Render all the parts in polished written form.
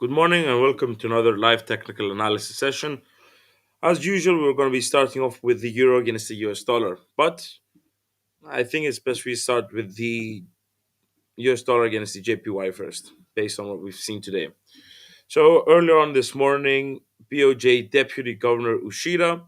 Good morning and welcome to another live technical analysis session. As usual, we're going to be starting off with the euro against the US dollar, but I think it's best we start with the US dollar against the JPY first, based on what we've seen today. So, earlier on this morning, BOJ Deputy Governor Ushida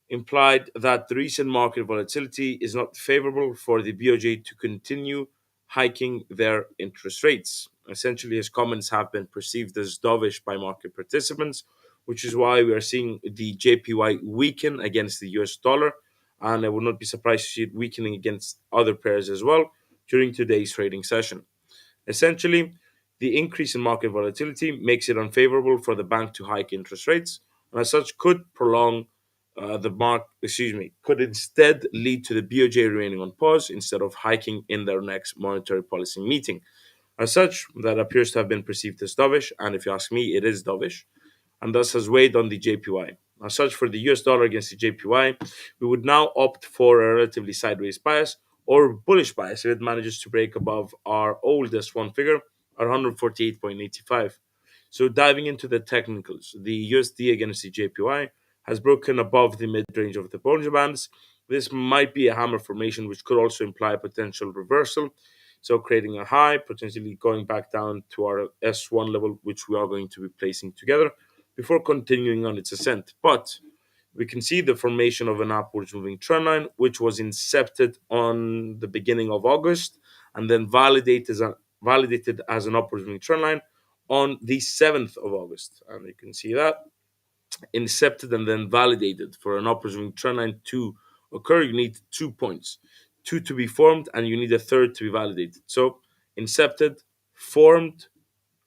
implied that the recent market volatility is not favorable for the BOJ to continue hiking their interest rates. Essentially, his comments have been perceived as dovish by market participants, which is why we are seeing the JPY weaken against the US dollar. And I would not be surprised to see it weakening against other pairs as well during today's trading session. Essentially, the increase in market volatility makes it unfavorable for the bank to hike interest rates, and as such could prolong could instead lead to the BOJ remaining on pause instead of hiking in their next monetary policy meeting. As such, that appears to have been perceived as dovish, and if you ask me, it is dovish, and thus has weighed on the JPY. As such, for the US dollar against the JPY, we would now opt for a relatively sideways bias or bullish bias if it manages to break above our oldest one figure, at 148.85. So, diving into the technicals, the USD against the JPY has broken above the mid range of the Bollinger Bands. This might be a hammer formation, which could also imply a potential reversal. So, creating a high, potentially going back down to our S1 level, which we are going to be placing together before continuing on its ascent. But we can see the formation of an upwards moving trend line, which was incepted on the beginning of August and then validated as an upwards moving trend line on the 7th of August. And you can see that incepted and then validated. For an upwards moving trend line to occur, you need 2 points, two to be formed, and you need a third to be validated. So, incepted, formed,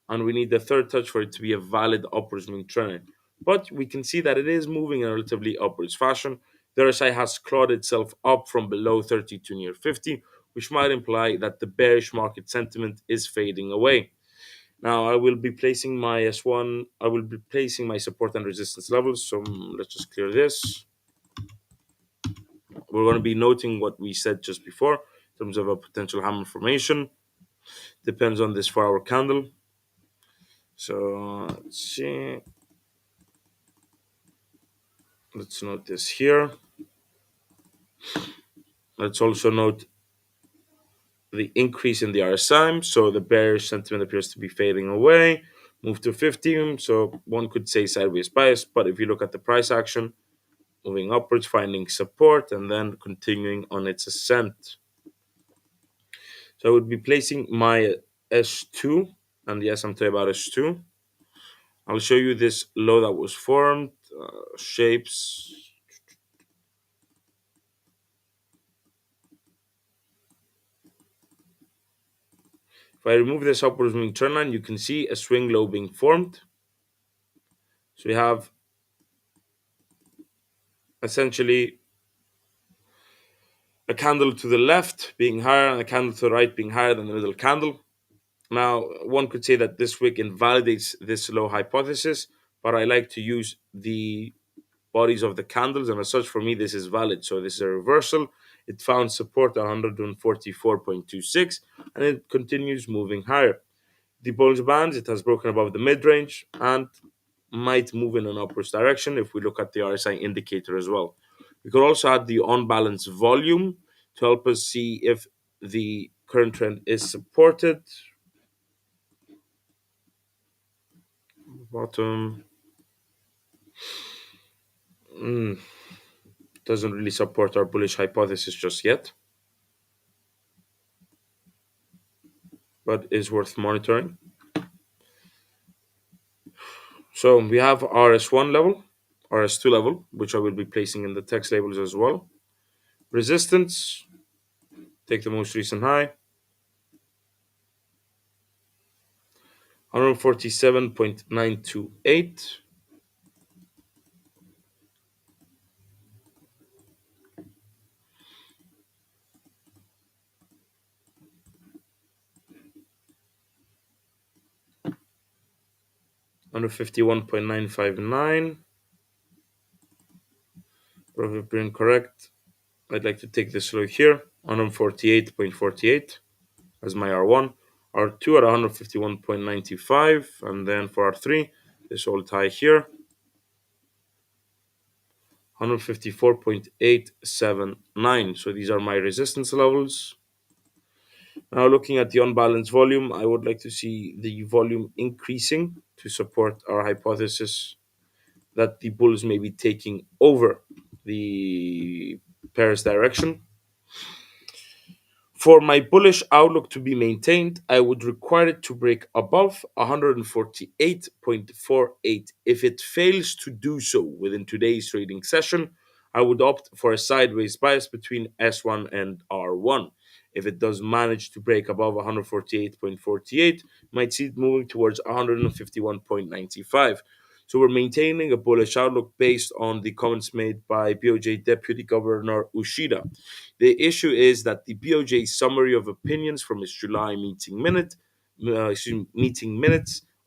and we need the third touch for it to be a valid upwards moving trend. But we can see that it is moving in a relatively upwards fashion. The RSI has clawed itself up from below 30 to near 50, which might imply that the bearish market sentiment is fading away. Now I will be placing my S1, I will be placing my support and resistance levels. So let's just clear this. We're going to be noting what we said just before in terms of a potential hammer formation. Depends on this 4 hour candle. So let's see. Let's note this here. Let's also note the increase in the RSI. So the bearish sentiment appears to be fading away. Move to 50. So one could say sideways bias. But if you look at the price action, moving upwards, finding support, and then continuing on its ascent. So I would be placing my S2. And yes, I'm talking about S2. I'll show you this low that was formed. Shapes. If I remove this upwards moving trend line, you can see a swing low being formed. So we have essentially a candle to the left being higher and a candle to the right being higher than the middle candle. Now, one could say that this wick invalidates this low hypothesis, but I like to use the bodies of the candles, and as such, for me, this is valid. So this is a reversal. It found support at 144.26, and it continues moving higher. The Bollinger Bands, it has broken above the mid-range and might move in an upwards direction if we look at the RSI indicator as well. We could also add the on-balance volume to help us see if the current trend is supported. Bottom doesn't really support our bullish hypothesis just yet, but is worth monitoring. So we have RS1 level, RS2 level, which I will be placing in the text labels as well. Resistance, take the most recent high, 147.928. Under 51.959. Probably being correct. I'd like to take this low here, 148.48 as my R1. R2 at 151.95, and then for R3, this old tie here, 154.879. So these are my resistance levels. Now, looking at the unbalanced volume, I would like to see the volume increasing to support our hypothesis that the bulls may be taking over the Paris direction. For my bullish outlook to be maintained, I would require it to break above 148.48. If it fails to do so within today's trading session, I would opt for a sideways bias between S1 and R1. If it does manage to break above 148.48, might see it moving towards 151.95. So we're maintaining a bullish outlook based on the comments made by BOJ Deputy Governor Ushida. The issue is that the BOJ summary of opinions from its July meeting minutes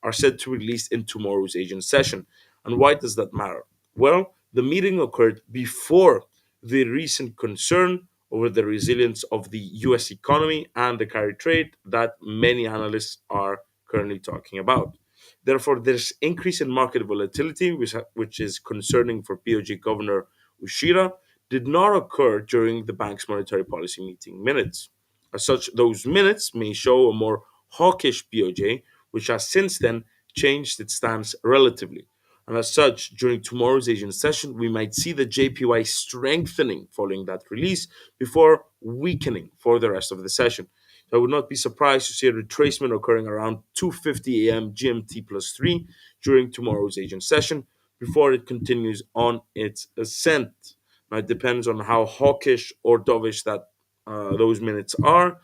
are set to release in tomorrow's Asian session. And why does that matter? Well, the meeting occurred before the recent concern over the resilience of the US economy and the carry trade that many analysts are currently talking about. Therefore, this increase in market volatility, which is concerning for BOJ Governor Ushida, did not occur during the bank's monetary policy meeting minutes. As such, those minutes may show a more hawkish BOJ, which has since then changed its stance relatively. And as such, during tomorrow's Asian session, we might see the JPY strengthening following that release before weakening for the rest of the session. So I would not be surprised to see a retracement occurring around 2:50 a.m. GMT plus 3 during tomorrow's Asian session before it continues on its ascent. Now, it depends on how hawkish or dovish that those minutes are.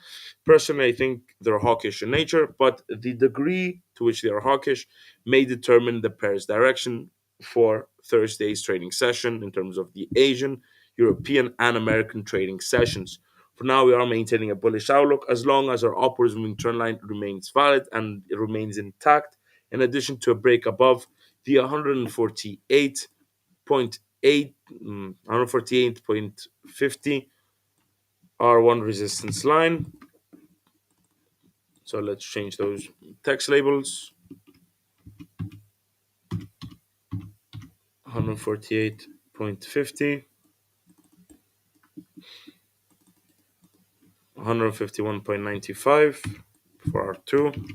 Personally, I think they're hawkish in nature, but the degree to which they are hawkish may determine the pair's direction for Thursday's trading session in terms of the Asian, European, and American trading sessions. For now, we are maintaining a bullish outlook as long as our upwards moving trend line remains valid and it remains intact, in addition to a break above the 148.50 R1 resistance line. So let's change those text labels. 148.50, 151.95 for R2.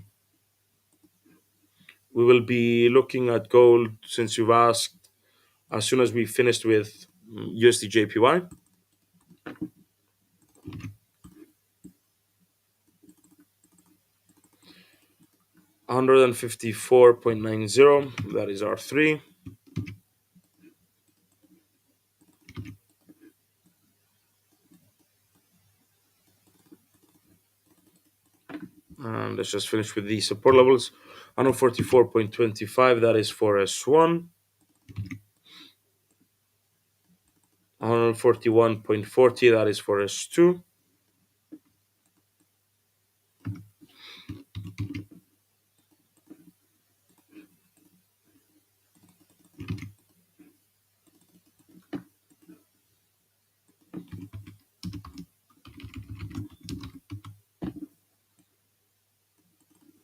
We will be looking at gold since you've asked as soon as we finished with USD JPY. 154.90, that is R3. And let's just finish with the support levels. 144.25, that is for S1. 141.40, that is for S2.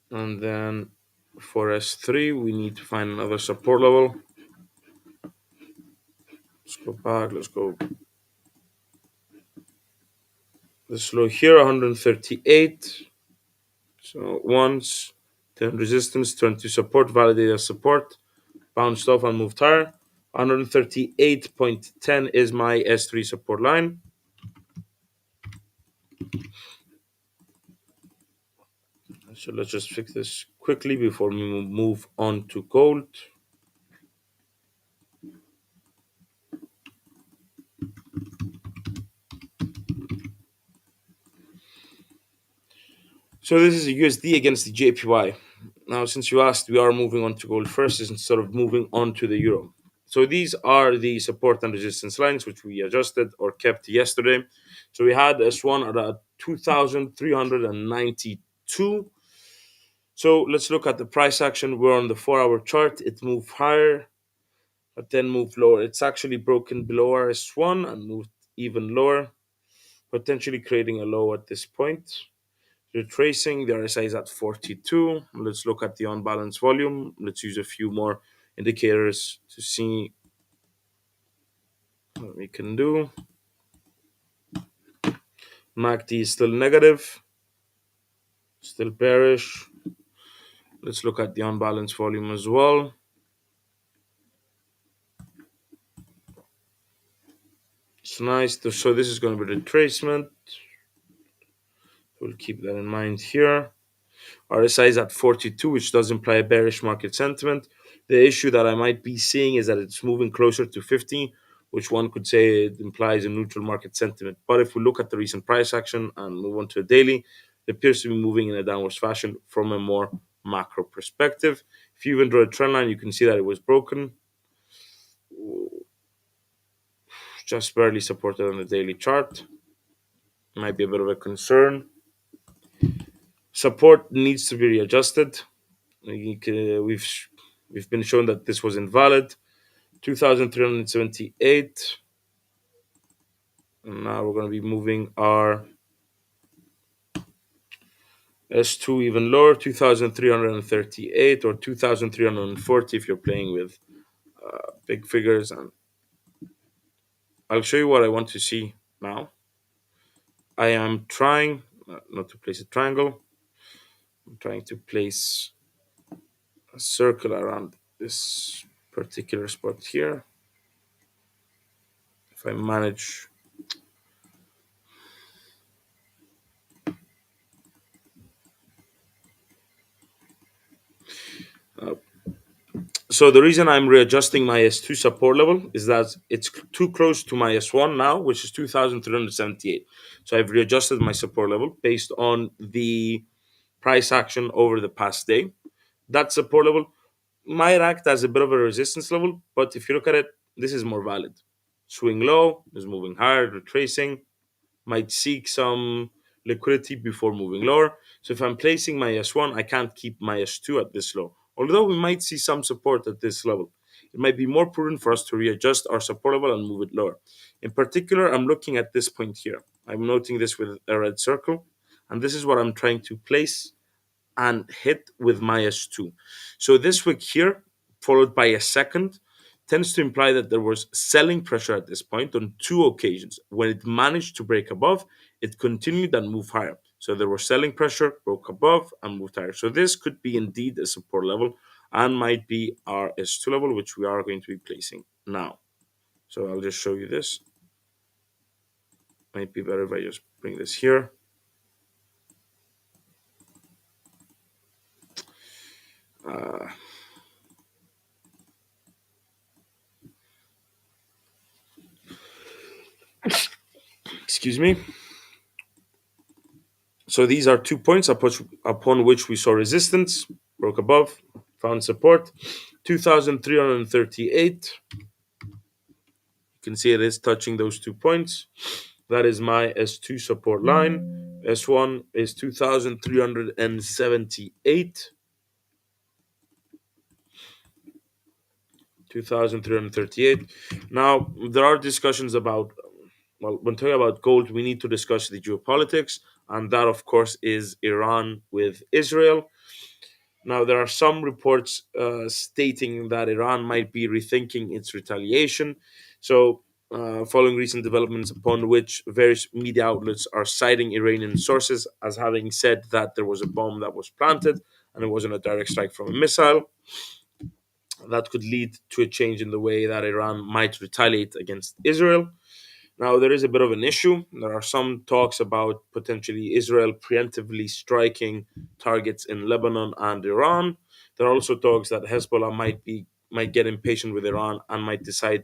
And then for S3, we need to find another support level. Let's go back. Let's go this low here, 138. So once turn resistance, turn to support, validate as support, bounced off and moved higher. 138.10 is my S3 support line. So let's just fix this quickly before we move on to gold. So this is a USD against the JPY. Now, since you asked, we are moving on to gold first instead of moving on to the euro. So these are the support and resistance lines which we adjusted or kept yesterday. So we had S1 at 2,392. So let's look at the price action. We're on the 4-hour chart. It moved higher, but then moved lower. It's actually broken below our S1 and moved even lower, potentially creating a low at this point. Retracing, the RSI is at 42. Let's look at the on balance volume. Let's use a few more indicators to see what we can do. MACD is still negative, still bearish. Let's look at the on balance volume as well. It's nice. So this is going to be retracement. We'll keep that in mind here. RSI is at 42, which does imply a bearish market sentiment. The issue that I might be seeing is that it's moving closer to 50, which one could say it implies a neutral market sentiment. But if we look at the recent price action and move on to a daily, it appears to be moving in a downwards fashion from a more macro perspective. If you even draw a trend line, you can see that it was broken, just barely supported on the daily chart. Might be a bit of a concern. Support needs to be readjusted. We've been shown that this was invalid. 2,378. And now we're going to be moving our S2 even lower, 2,338 or 2,340 if you're playing with big figures. And I'll show you what I want to see now. I am trying not to place a triangle. I'm trying to place a circle around this particular spot here. If I manage, uh, so the reason I'm readjusting my S2 support level is that it's too close to my S1 now, which is 2,378. So I've readjusted my support level based on the price action over the past day. That support level might act as a bit of a resistance level, but if you look at it, this is more valid. Swing low is moving higher, retracing, might seek some liquidity before moving lower. So if I'm placing my S1, I can't keep my S2 at this low. Although we might see some support at this level, it might be more prudent for us to readjust our support level and move it lower. In particular, I'm looking at this point here. I'm noting this with a red circle, and this is what I'm trying to place and hit with my S2. So this wick here, followed by a second, tends to imply that there was selling pressure at this point on two occasions. When it managed to break above, it continued and moved higher. So there was selling pressure, broke above, and moved higher. So this could be indeed a support level and might be our S2 level, which we are going to be placing now. So I'll just show you this. Might be better if I just bring this here. Uh, Excuse me. So these are 2 points upon which we saw resistance, broke above, found support. 2,338. You can see it is touching those 2 points. That is my S2 support line. S1 is 2,378. 2,338. Now, there are discussions about, well, when talking about gold, we need to discuss the geopolitics, and that, of course, is Iran with Israel. Now, there are some reports stating that Iran might be rethinking its retaliation. So, following recent developments upon which various media outlets are citing Iranian sources as having said that there was a bomb that was planted and it wasn't a direct strike from a missile, that could lead to a change in the way that Iran might retaliate against Israel. Now, there is a bit of an issue. There are some talks about potentially Israel preemptively striking targets in Lebanon and Iran. There are also talks that Hezbollah might get impatient with Iran and might decide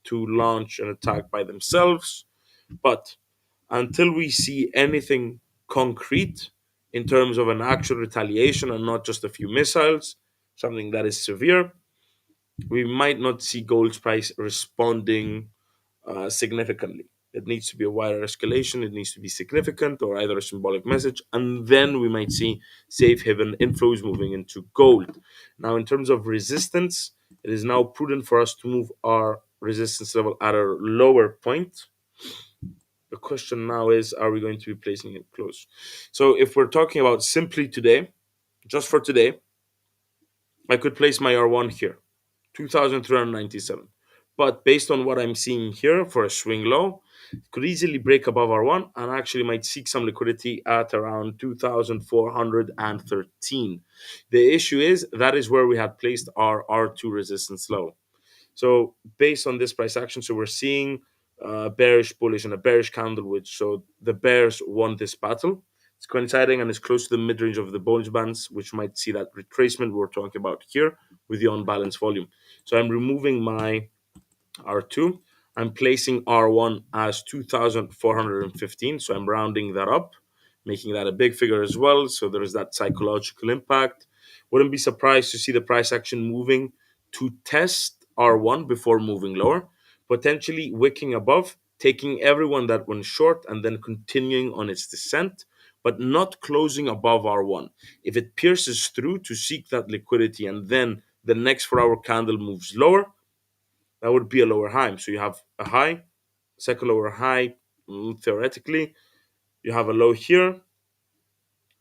to launch an attack by themselves. But until we see anything concrete in terms of an actual retaliation and not just a few missiles, something that is severe, we might not see gold's price responding significantly. It needs to be a wider escalation. It needs to be significant or either a symbolic message. And then we might see safe haven inflows moving into gold. Now, in terms of resistance, it is now prudent for us to move our resistance level at a lower point the question now is, are we going to be placing it close? So if we're talking about simply today, just for today, I could place my R1 here, 2,397. But based on what I'm seeing here for a swing low, it could easily break above R1 and actually might seek some liquidity at around 2,413. The issue is that is where we had placed our R2 resistance low. So based on this price action, so we're seeing bearish, bullish, and a bearish candle, which so the bears won this battle. It's coinciding and it's close to the mid range of the Bollinger Bands, which might see that retracement we're talking about here with the unbalanced volume. So I'm removing my R2. I'm placing R1 as 2,415. So I'm rounding that up, making that a big figure as well. So there's that psychological impact. Wouldn't be surprised to see the price action moving to test R1 before moving lower, potentially wicking above, taking everyone that went short and then continuing on its descent, but not closing above R1. If it pierces through to seek that liquidity and then the next 4 hour candle moves lower, that would be a lower high. So you have a high, second lower high, theoretically. You have a low here,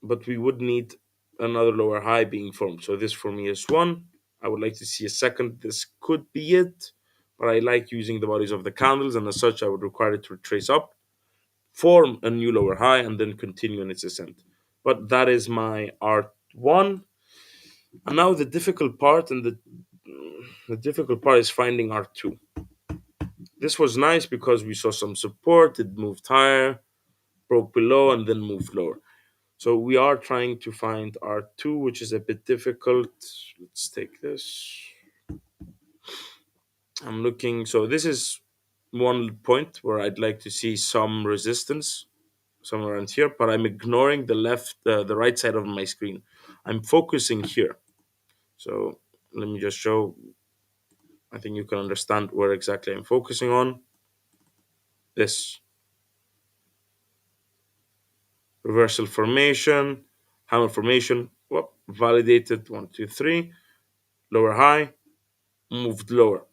but we would need another lower high being formed. So this for me is one. I would like to see a second. This could be it, but I like using the bodies of the candles, and as such, I would require it to trace up, form a new lower high, and then continue in its ascent. But that is my R1. And now the difficult part is finding R2. This was nice because we saw some support. It moved higher, broke below, and then moved lower. So we are trying to find R2, which is a bit difficult. Let's take this. I'm looking. So this is one point where I'd like to see some resistance somewhere around here, but I'm ignoring the right side of my screen. I'm focusing here. So let me just show. I think you can understand where exactly I'm focusing on. This reversal formation, hammer formation, whoop, validated 1, 2, 3, lower high, moved lower,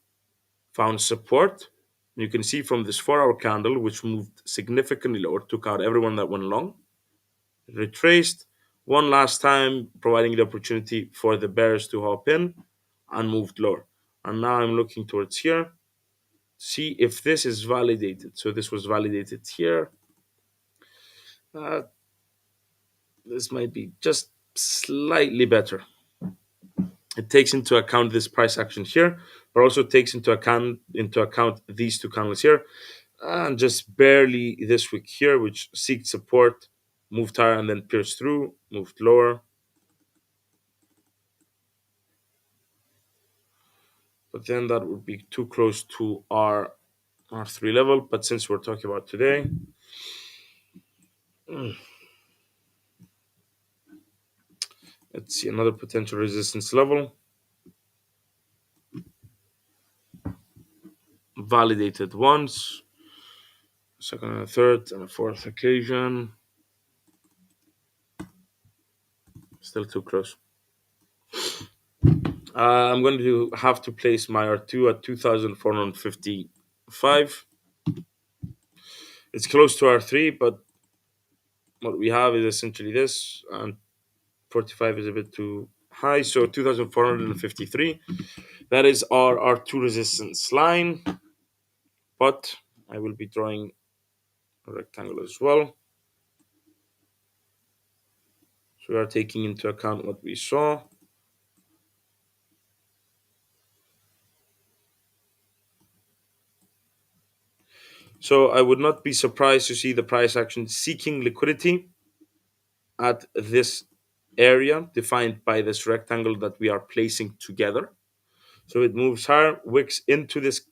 found support. You can see from this 4 hour candle, which moved significantly lower, took out everyone that went long, retraced one last time, providing the opportunity for the bears to hop in and moved lower. And now I'm looking towards here, see if this is validated. So this was validated here. Uh, this might be just slightly better. It takes into account this price action here, but also takes into account these two candles here, and just barely this wick here, which seeked support, moved higher and then pierced through, moved lower. But then that would be too close to our R3 level. But since we're talking about today, let's see another potential resistance level. Validated once, second and a third and a fourth occasion. Still too close. I'm going to have to place my R2 at 2,455. It's close to R3, but what we have is essentially this, and 45 is a bit too high, so 2,453. That is our R2 resistance line, but I will be drawing a rectangle as well. So we are taking into account what we saw. So I would not be surprised to see the price action seeking liquidity at this area defined by this rectangle that we are placing together. So it moves higher, wicks into this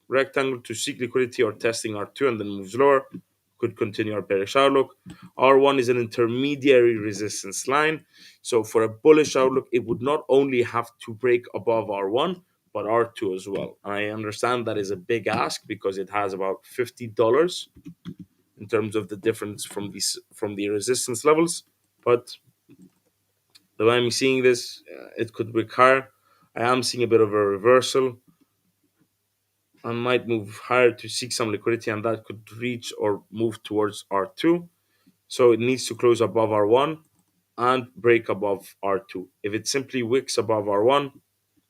rectangle to seek liquidity or testing R2, and then moves lower. Could continue our bearish outlook. R1 is an intermediary resistance line. So for a bullish outlook, it would not only have to break above R1, but R2 as well. And I understand that is a big ask because it has about $50 in terms of the difference from the resistance levels. But the way I'm seeing this, it could break higher. I am seeing a bit of a reversal. and might move higher to seek some liquidity, and that could reach or move towards R2. So it needs to close above R1 and break above R2. If it simply wicks above R1,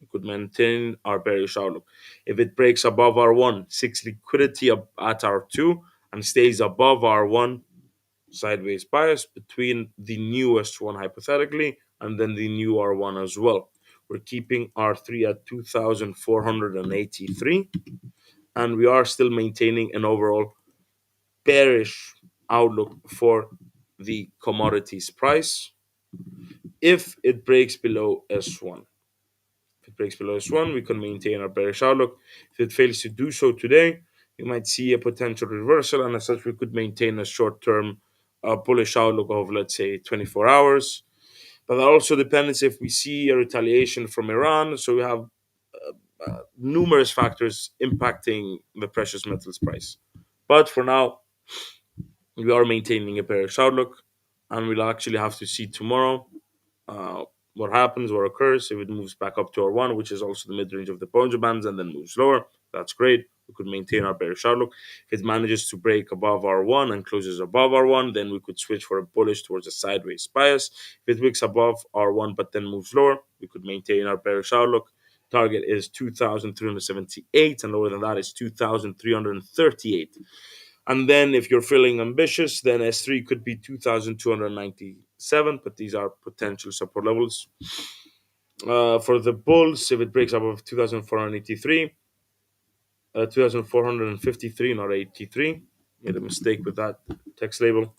we could maintain our bearish outlook. If it breaks above R1, seeks liquidity at R2, and stays above R1, sideways bias between the newest one hypothetically and then the new R1 as well. We're keeping R3 at 2,483, and we are still maintaining an overall bearish outlook for the commodities price if it breaks below S1. If it breaks below S1, we can maintain our bearish outlook. If it fails to do so today, you might see a potential reversal, and as such, we could maintain a short term bullish outlook of, let's say, 24 hours. But that also depends if we see a retaliation from Iran. So we have numerous factors impacting the precious metals price. But for now, we are maintaining a bearish outlook, and we'll actually have to see tomorrow uh, what happens, what occurs. If it moves back up to R1, which is also the mid range of the Bollinger Bands, and then moves lower, that's great. We could maintain our bearish outlook. If it manages to break above R1 and closes above R1, then we could switch for a bullish towards a sideways bias. If it wicks above R1 but then moves lower, we could maintain our bearish outlook. Target is 2,378, and lower than that is 2,338. And then if you're feeling ambitious, then S3 could be 2,297, but these are potential support levels. For the bulls, if it breaks above 2,483, 2,453, not 83, made a mistake with that text label.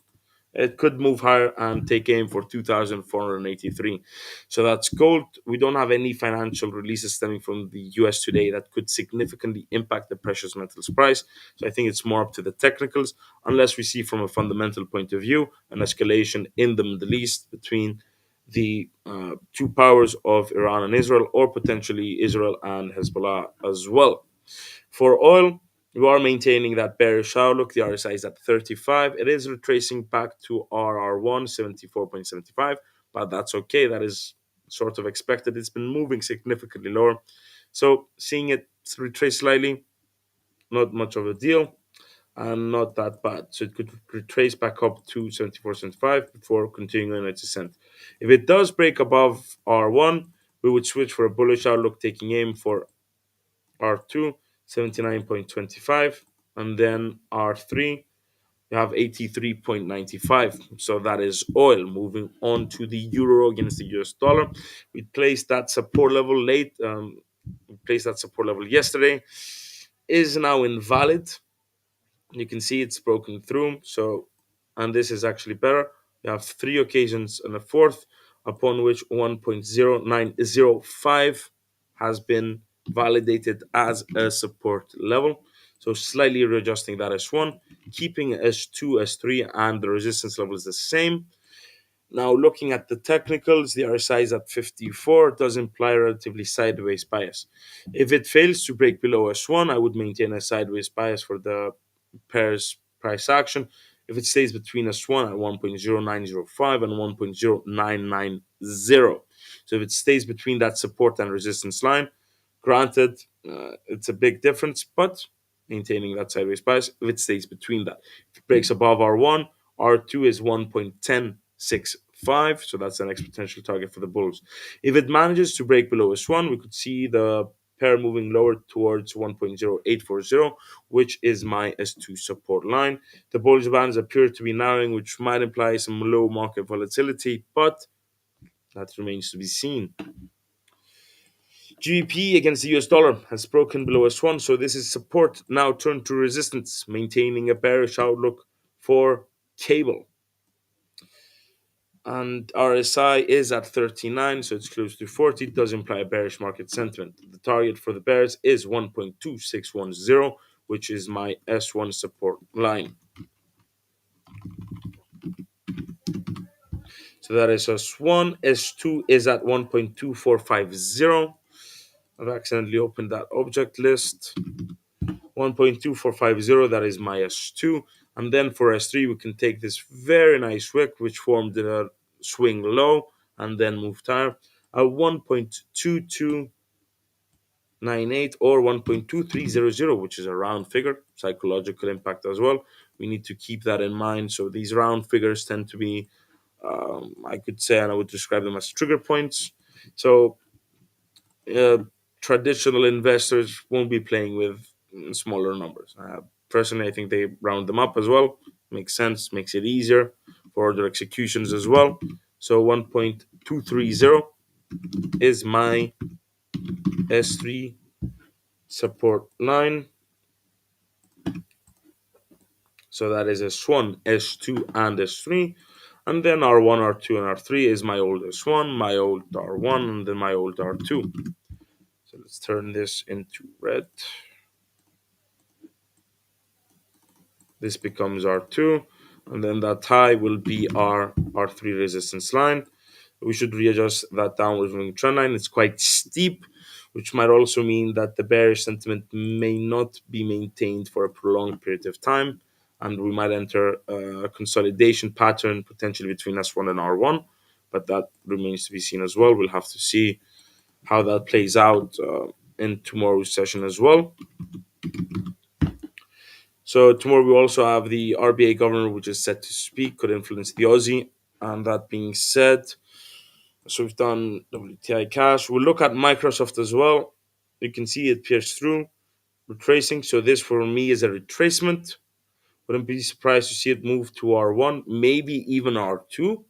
It could move higher and take aim for 2,483. So that's gold. We don't have any financial releases stemming from the US today that could significantly impact the precious metals price. So I think it's more up to the technicals, unless we see from a fundamental point of view an escalation in the Middle East between the two powers of Iran and Israel, or potentially Israel and Hezbollah as well. For oil, we are maintaining that bearish outlook. The RSI is at 35. It is retracing back to RR1, 74.75, but that's okay. That is sort of expected. It's been moving significantly lower. So seeing it retrace slightly, not much of a deal and not that bad. So it could retrace back up to 74.75 before continuing on its ascent. If it does break above R1, we would switch for a bullish outlook, taking aim for R2, 79.25, and then R3, you have 83.95. So that is oil. Moving on to the euro against the US dollar. We placed that support level we placed that support level yesterday. Is now invalid. You can see it's broken through. So, and this is actually better. You have three occasions and a fourth upon which 1.0905 has been validated as a support level. So slightly readjusting that S1, keeping S2, S3, and the resistance level is the same. Now, looking at the technicals, the RSI is at 54, does imply a relatively sideways bias. If it fails to break below S1, I would maintain a sideways bias for the pair's price action. If it stays between S1 at 1.0905 and 1.0990. So if it stays between that support and resistance line, granted, it's a big difference, but maintaining that sideways bias if it stays between that. If it breaks above R1, R2 is 1.1065, so that's the next potential target for the bulls. If it manages to break below S1, we could see the pair moving lower towards 1.0840, which is my S2 support line. The Bollinger Bands appear to be narrowing, which might imply some low market volatility, but that remains to be seen. GBP against the US dollar has broken below S1, so this is support now turned to resistance, maintaining a bearish outlook for cable. And RSI is at 39, so it's close to 40. It does imply a bearish market sentiment. The target for the bears is 1.2610, which is my S1 support line. So that is S1. S2 is at 1.2450. I've accidentally opened that object list. 1.2450, that is my S2. And then for S3, we can take this very nice wick, which formed a swing low and then moved higher at 1.2290. 98 or 1.2300, which is a round figure, psychological impact as well. We need to keep that in mind. So these round figures tend to be, I could say, and I would describe them as trigger points. So uh, traditional investors won't be playing with smaller numbers. Personally, I think they round them up as well. Makes sense, makes it easier for their executions as well. So 1.230 is my S3 support line. So that is S1, S2, and S3. And then R1, R2, and R3 is my old S1, my old R1, and then my old R2. So let's turn this into red. This becomes R2, and then that high will be our R3 resistance line. We should readjust that downward moving trend line. It's quite steep, which might also mean that the bearish sentiment may not be maintained for a prolonged period of time, and we might enter a consolidation pattern potentially between S1 and R1, but that remains to be seen as well. We'll have to see how that plays out in tomorrow's session as well. So tomorrow we also have the RBA governor, which is set to speak, could influence the Aussie. And that being said, so we've done WTI cash. We'll look at Microsoft as well. You can see it pierced through, retracing. So this for me is a retracement. Wouldn't be surprised to see it move to R1, maybe even R2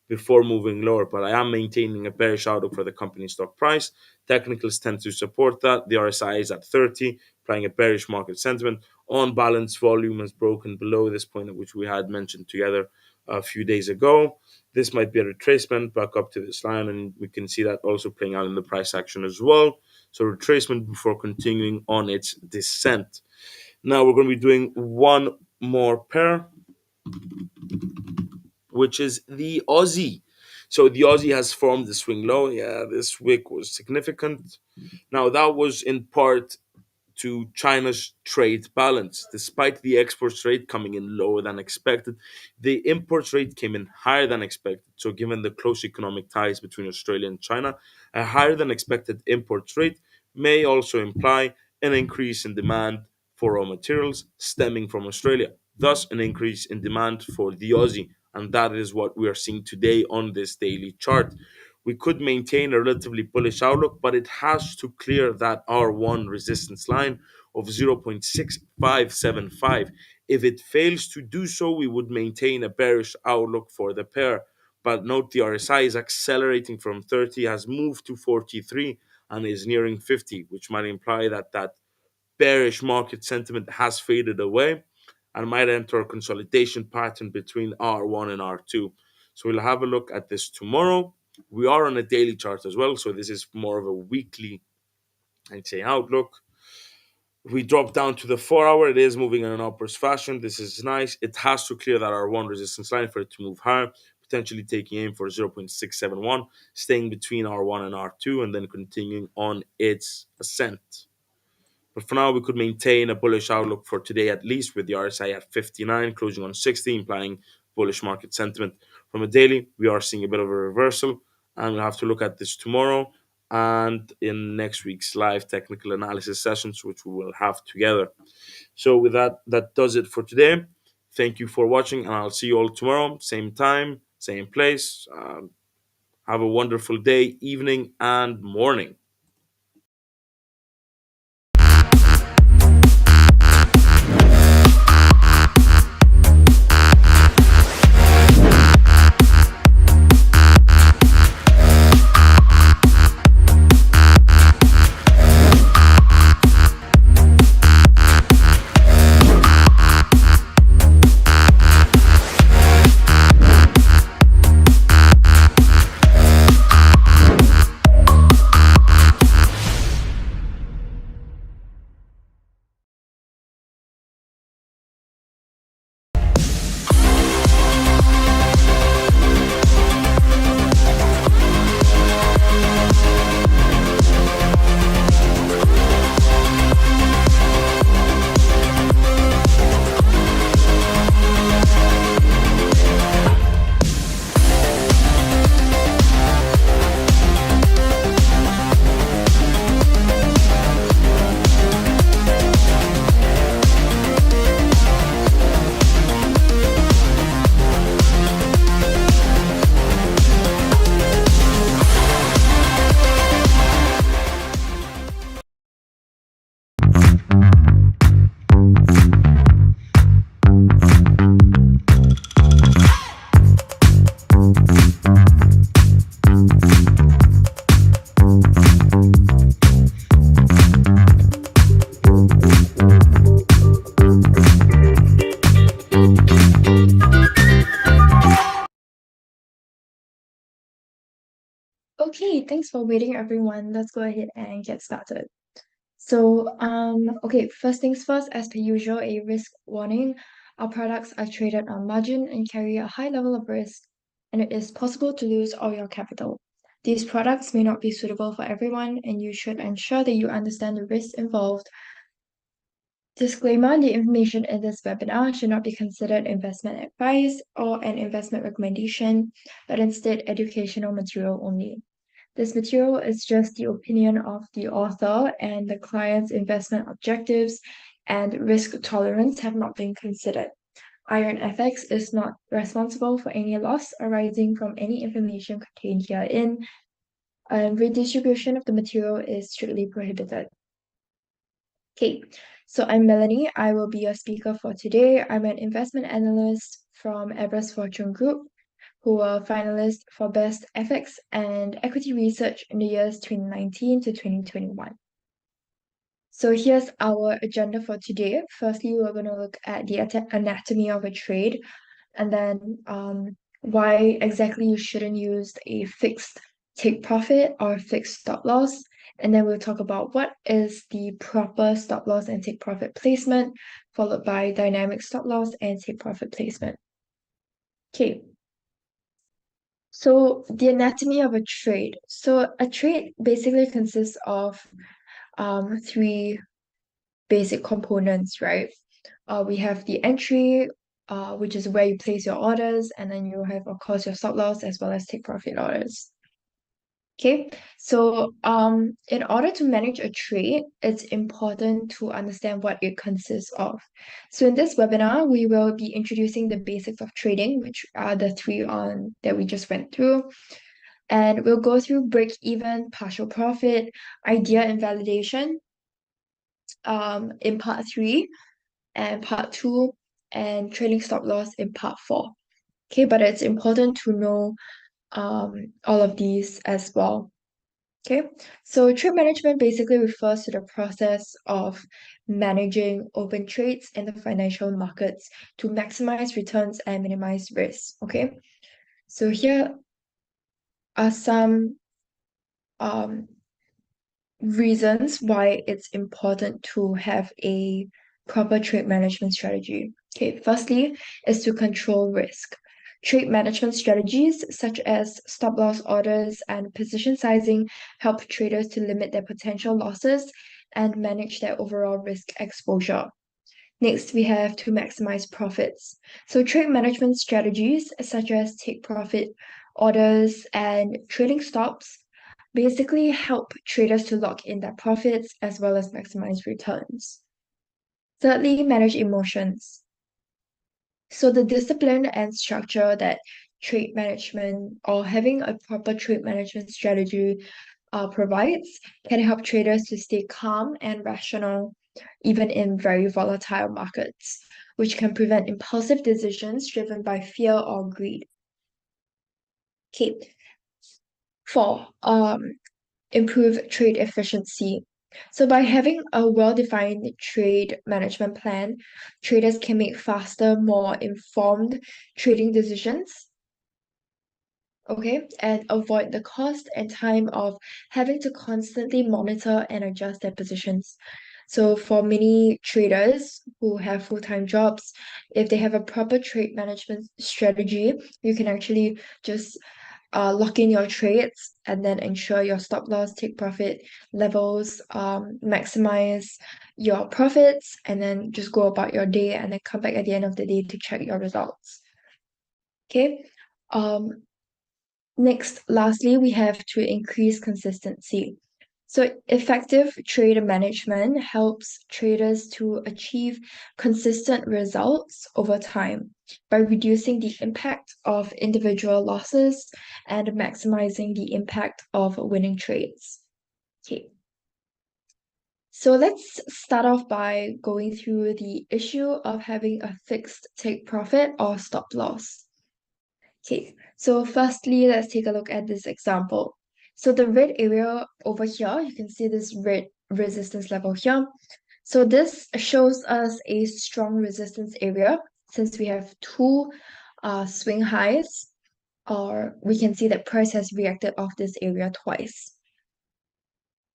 before moving lower, but I am maintaining a bearish outlook for the company stock price. Technicals tend to support that. The RSI is at 30, applying a bearish market sentiment. On balance, volume has broken below this point, which we had mentioned together a few days ago. This might be a retracement back up to this line, and we can see that also playing out in the price action as well. So retracement before continuing on its descent. Now we're going to be doing one more pair, which is the Aussie. So the Aussie has formed the swing low. Yeah, this wick was significant. Now that was in part to China's trade balance. Despite the exports rate coming in lower than expected, the imports rate came in higher than expected. So given the close economic ties between Australia and China, a higher than expected imports rate may also imply an increase in demand for raw materials stemming from Australia, thus an increase in demand for the Aussie. And that is what we are seeing today on this daily chart. We could maintain a relatively bullish outlook, but it has to clear that R1 resistance line of 0.6575. If it fails to do so, we would maintain a bearish outlook for the pair. But note the RSI is accelerating from 30, has moved to 43, and is nearing 50, which might imply that that bearish market sentiment has faded away and might enter a consolidation pattern between R1 and R2. So we'll have a look at this tomorrow. We are on a daily chart as well, so this is more of a weekly, I'd say, outlook. If we drop down to the 4 hour, it is moving in an upwards fashion. This is nice. It has to clear that R1 resistance line for it to move higher, potentially taking aim for 0.671, staying between R1 and R2, and then continuing on its ascent. But for now, we could maintain a bullish outlook for today at least, with the RSI at 59, closing on 60, implying bullish market sentiment. From a daily, we are seeing a bit of a reversal, and we'll have to look at this tomorrow and in next week's live technical analysis sessions, which we will have together. So with that, that does it for today. Thank you for watching, and I'll see you all tomorrow, same time, same place. Have a wonderful day, evening, and morning. Hey, thanks for waiting, everyone. Let's go ahead and get started. Okay, first things first, as per usual, a risk warning. Our products are traded on margin and carry a high level of risk, and it is possible to lose all your capital. These products may not be suitable for everyone, and you should ensure that you understand the risks involved. Disclaimer, the information in this webinar should not be considered investment advice or an investment recommendation, but instead educational material only. This material is just the opinion of the author, and the client's investment objectives and risk tolerance have not been considered. IronFX is not responsible for any loss arising from any information contained herein, and redistribution of the material is strictly prohibited. Okay, so I'm Melanie. I will be your speaker for today. I'm an investment analyst from Everest Fortune Group, who were finalists for Best FX and Equity Research in the years 2019 to 2021. So here's our agenda for today. Firstly, we're going to look at the anatomy of a trade, and then why exactly you shouldn't use a fixed take profit or fixed stop loss. And then we'll talk about what is the proper stop loss and take profit placement, followed by dynamic stop loss and take profit placement. Okay, so the anatomy of a trade. So a trade basically consists of three basic components, right? We have the entry, which is where you place your orders, and then you have, of course, your stop loss as well as take profit orders. Okay, so in order to manage a trade, it's important to understand what it consists of. So in this webinar, we will be introducing the basics of trading, which are the three on that we just went through. And we'll go through break even, partial profit, idea and validation in part 3, and part 2, and trailing stop loss in part 4. Okay, but it's important to know all of these as well. Okay, so trade management basically refers to the process of managing open trades in the financial markets to maximize returns and minimize risk. Okay, so here are some um, reasons why it's important to have a proper trade management strategy. Okay, firstly is to control risk. Trade management strategies such as stop loss orders and position sizing help traders to limit their potential losses and manage their overall risk exposure. Next, we have to maximize profits. So trade management strategies such as take profit orders and trading stops basically help traders to lock in their profits as well as maximize returns. Thirdly, manage emotions. So the discipline and structure that trade management or having a proper trade management strategy provides can help traders to stay calm and rational even in very volatile markets, which can prevent impulsive decisions driven by fear or greed. Okay. 4. Improve trade efficiency. So by having a well-defined trade management plan, traders can make faster, more informed trading decisions, okay, and avoid the cost and time of having to constantly monitor and adjust their positions. So for many traders who have full-time jobs, if they have a proper trade management strategy, you can actually just lock in your trades and then ensure your stop loss, take profit levels, maximize your profits, and then just go about your day and then come back at the end of the day to check your results. Okay. Next, lastly, we have to increase consistency. So effective trade management helps traders to achieve consistent results over time by reducing the impact of individual losses and maximizing the impact of winning trades. Okay. So let's start off by going through the issue of having a fixed take profit or stop loss. Okay, so firstly, let's take a look at this example. So the red area over here, you can see this red resistance level here. So this shows us a strong resistance area since we have two swing highs or we can see that price has reacted off this area twice.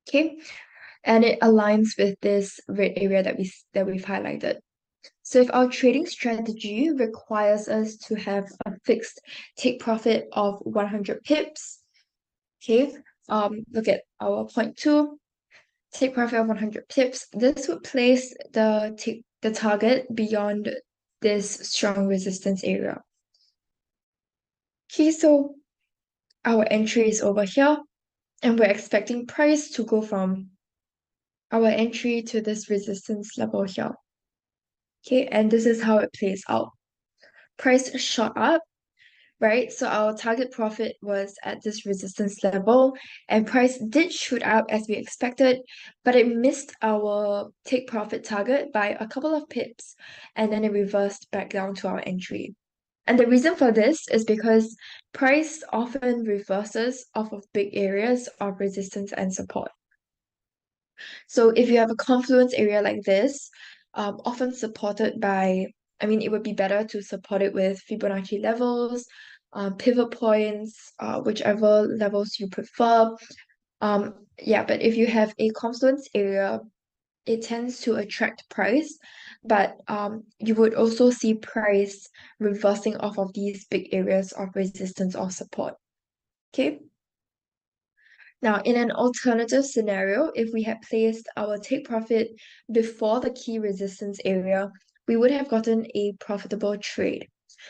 Okay, and it aligns with this red area that we've highlighted. So if our trading strategy requires us to have a fixed take profit of 100 pips, okay, look at our point two, take profit of 100 pips. This would place the target beyond this strong resistance area. Okay, so our entry is over here, and we're expecting price to go from our entry to this resistance level here. Okay, and this is how it plays out. Price shot up, right? So our target profit was at this resistance level, and price did shoot up as we expected, but it missed our take profit target by a couple of pips, and then it reversed back down to our entry. And the reason for this is because price often reverses off of big areas of resistance and support. So if you have a confluence area like this, often supported by, I mean, it would be better to support it with Fibonacci levels, pivot points, whichever levels you prefer. Yeah, but if you have a confluence area, it tends to attract price, but you would also see price reversing off of these big areas of resistance or support. Okay. Now, in an alternative scenario, if we had placed our take profit before the key resistance area, we would have gotten a profitable trade.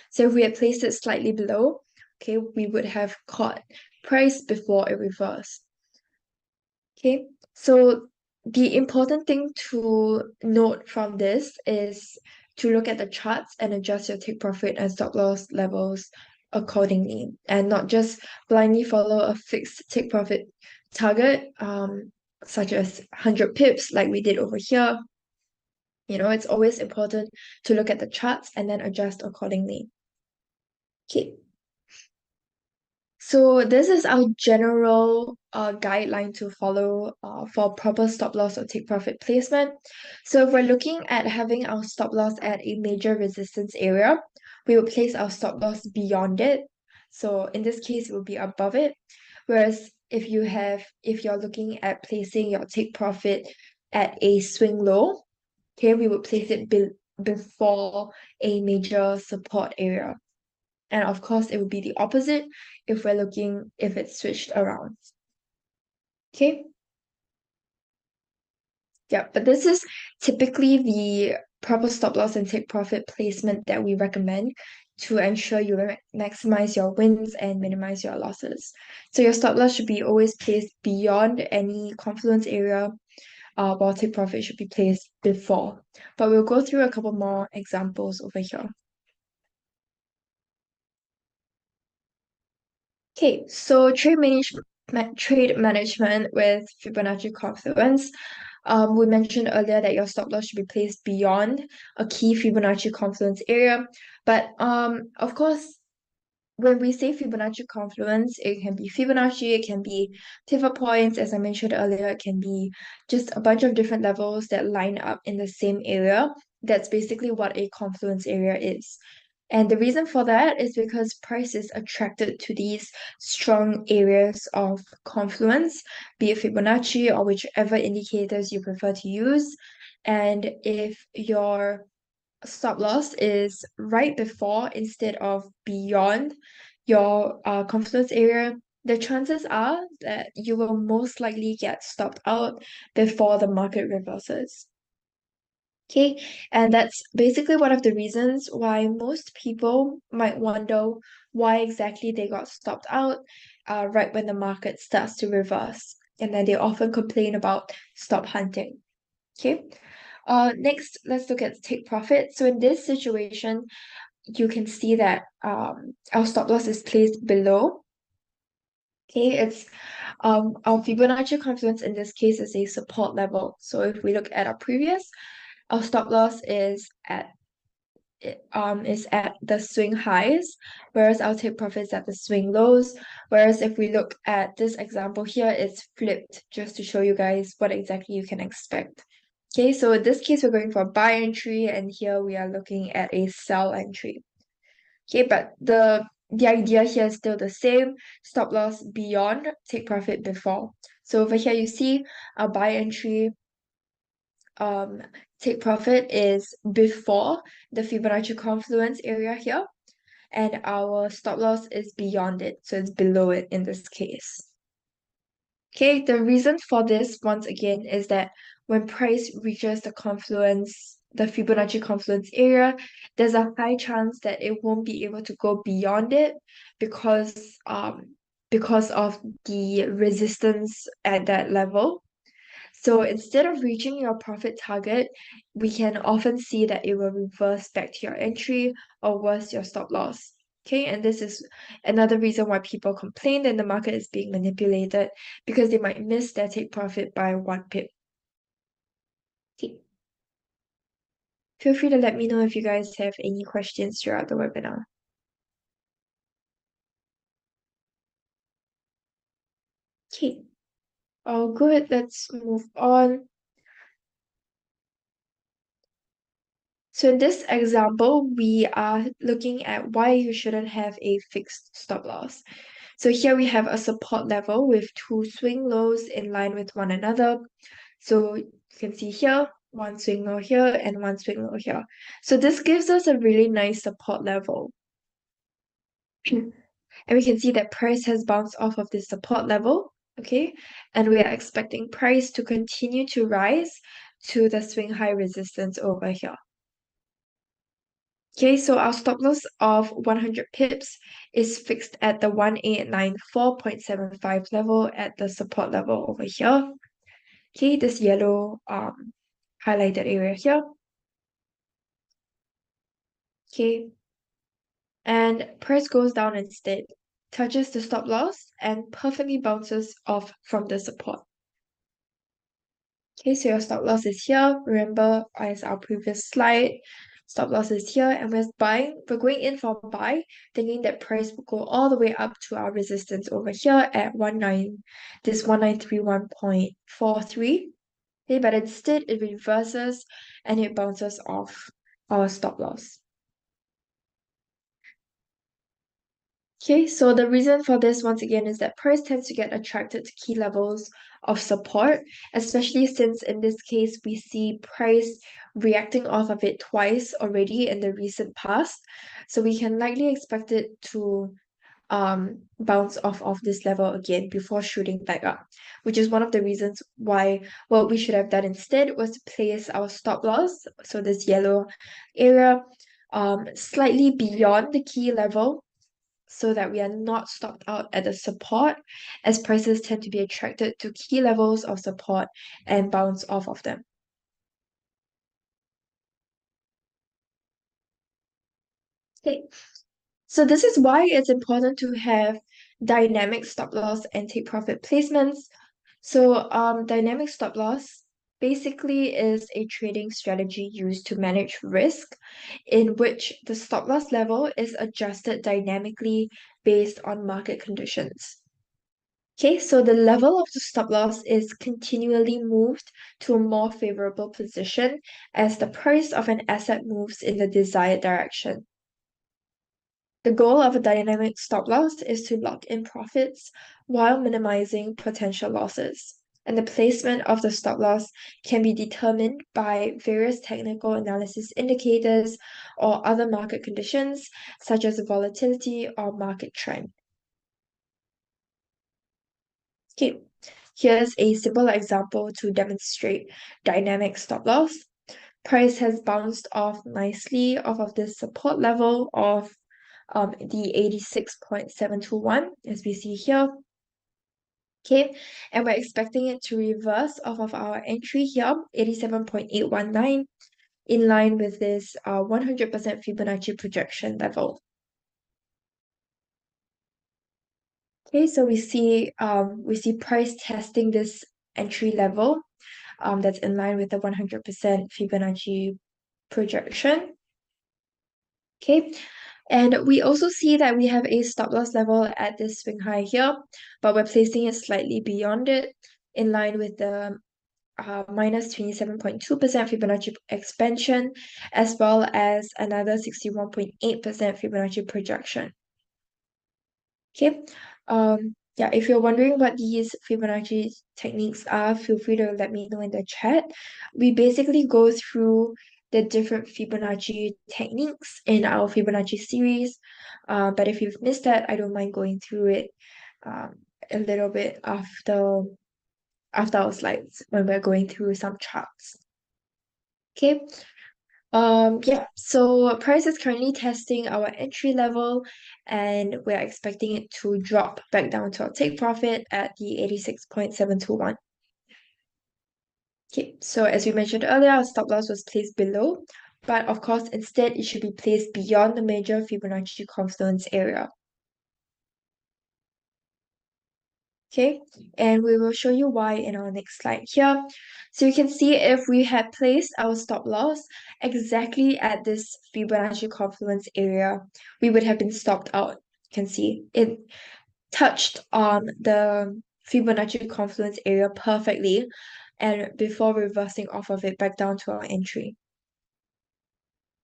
So if we had placed it slightly below, okay, we would have caught price before it reversed. Okay, so the important thing to note from this is to look at the charts and adjust your take profit and stop loss levels accordingly, and not just blindly follow a fixed take profit target, such as 100 pips like we did over here. You know, it's always important to look at the charts and then adjust accordingly. Okay. So this is our general guideline to follow for proper stop loss or take profit placement. So if we're looking at having our stop loss at a major resistance area, we will place our stop loss beyond it. So in this case, it will be above it. Whereas if you're looking at placing your take profit at a swing low, okay, we would place it before a major support area. And of course, it would be the opposite if it's switched around. Okay. Yeah, but this is typically the proper stop loss and take profit placement that we recommend to ensure you maximize your wins and minimize your losses. So your stop loss should be always placed beyond any confluence area, while take profit should be placed before. But we'll go through a couple more examples over here. Okay, so trade management with Fibonacci confluence. We mentioned earlier that your stop loss should be placed beyond a key Fibonacci confluence area, but of course, when we say Fibonacci confluence, it can be Fibonacci, it can be pivot points, as I mentioned earlier, it can be just a bunch of different levels that line up in the same area. That's basically what a confluence area is. And the reason for that is because price is attracted to these strong areas of confluence, be it Fibonacci or whichever indicators you prefer to use. And if your stop loss is right before instead of beyond your confluence area, the chances are that you will most likely get stopped out before the market reverses. Okay, and that's basically one of the reasons why most people might wonder why exactly they got stopped out right when the market starts to reverse. And then they often complain about stop hunting. Okay, next, let's look at take profit. So in this situation, you can see that our stop loss is placed below. Okay, it's our Fibonacci confluence in this case is a support level. So if we look at our previous, our stop loss is at the swing highs, whereas our take profit is at the swing lows. Whereas if we look at this example here, it's flipped just to show you guys what exactly you can expect. Okay, so in this case, we're going for a buy entry, and here we are looking at a sell entry. Okay, but the the idea here is still the same. Stop loss beyond, take profit before. So over here you see our buy entry, um, take profit is before the Fibonacci confluence area here, and our stop loss is beyond it, so it's below it in this case. Okay, the reason for this, once again, is that when price reaches the confluence, the Fibonacci confluence area, there's a high chance that it won't be able to go beyond it because of the resistance at that level. So instead of reaching your profit target, we can often see that it will reverse back to your entry or worse, your stop loss. Okay, and this is another reason why people complain that the market is being manipulated because they might miss their take profit by 1 pip. Okay. Feel free to let me know if you guys have any questions throughout the webinar. Okay, all good. Let's move on. So in this example, we are looking at why you shouldn't have a fixed stop loss. So here we have a support level with two swing lows in line with one another. So you can see here, one swing low here and one swing low here. So this gives us a really nice support level. And we can see that price has bounced off of this support level, okay? And we are expecting price to continue to rise to the swing high resistance over here. Okay, so our stop loss of 100 pips is fixed at the 1894.75 level at the support level over here. Okay, this yellow highlighted area here. Okay, and price goes down instead, touches the stop loss, and perfectly bounces off from the support. Okay, so your stop loss is here. Remember, as our previous slide, stop loss is here, and we're going in for a buy, thinking that price will go all the way up to our resistance over here at 1931.43. Okay, but instead it reverses and it bounces off our stop loss. Okay, so the reason for this once again is that price tends to get attracted to key levels of support, especially since in this case we see price reacting off of it twice already in the recent past. So we can likely expect it to bounce off of this level again before shooting back up, which is one of the reasons why what we should have done instead was to place our stop loss, so this yellow area, slightly beyond the key level so that we are not stopped out at the support, as prices tend to be attracted to key levels of support and bounce off of them. Okay, so this is why it's important to have dynamic stop loss and take profit placements. So dynamic stop loss basically is a trading strategy used to manage risk, in which the stop loss level is adjusted dynamically based on market conditions. Okay, so the level of the stop loss is continually moved to a more favorable position as the price of an asset moves in the desired direction. The goal of a dynamic stop loss is to lock in profits while minimizing potential losses. And the placement of the stop loss can be determined by various technical analysis indicators or other market conditions, such as volatility or market trend. Okay, here's a simple example to demonstrate dynamic stop loss. Price has bounced off nicely off of this support level of the 86.721, as we see here. Okay, and we're expecting it to reverse off of our entry here, 87.819, in line with this 100% Fibonacci projection level. Okay, so we see price testing this entry level that's in line with the 100% Fibonacci projection. Okay, and we also see that we have a stop loss level at this swing high here, but we're placing it slightly beyond it, in line with the minus 27.2% Fibonacci expansion, as well as another 61.8% Fibonacci projection. Okay. Yeah, if you're wondering what these Fibonacci techniques are, feel free to let me know in the chat. We basically go through the different Fibonacci techniques in our Fibonacci series. But if you've missed that, I don't mind going through it um, a little bit after our slides when we're going through some charts. Okay. Yeah, so price is currently testing our entry level and we're expecting it to drop back down to our take profit at the 86.721. Okay, so as we mentioned earlier, our stop loss was placed below, but of course, instead, it should be placed beyond the major Fibonacci confluence area. Okay, and we will show you why in our next slide here. So you can see if we had placed our stop loss exactly at this Fibonacci confluence area, we would have been stopped out. You can see it touched the Fibonacci confluence area perfectly and before reversing off of it back down to our entry.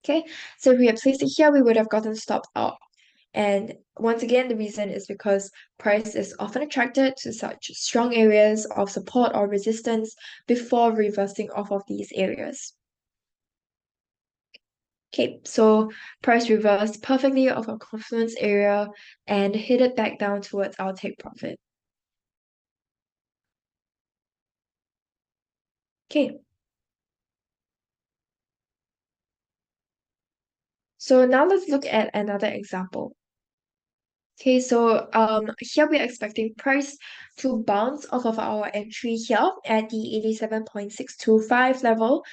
Okay, so if we had placed it here, we would have gotten stopped out. And once again, the reason is because price is often attracted to such strong areas of support or resistance before reversing off of these areas. Okay, so price reversed perfectly off our confluence area and hit it back down towards our take profit. Okay, so now let's look at another example. Okay, so here we're expecting price to bounce off of our entry here at the 87.625 level.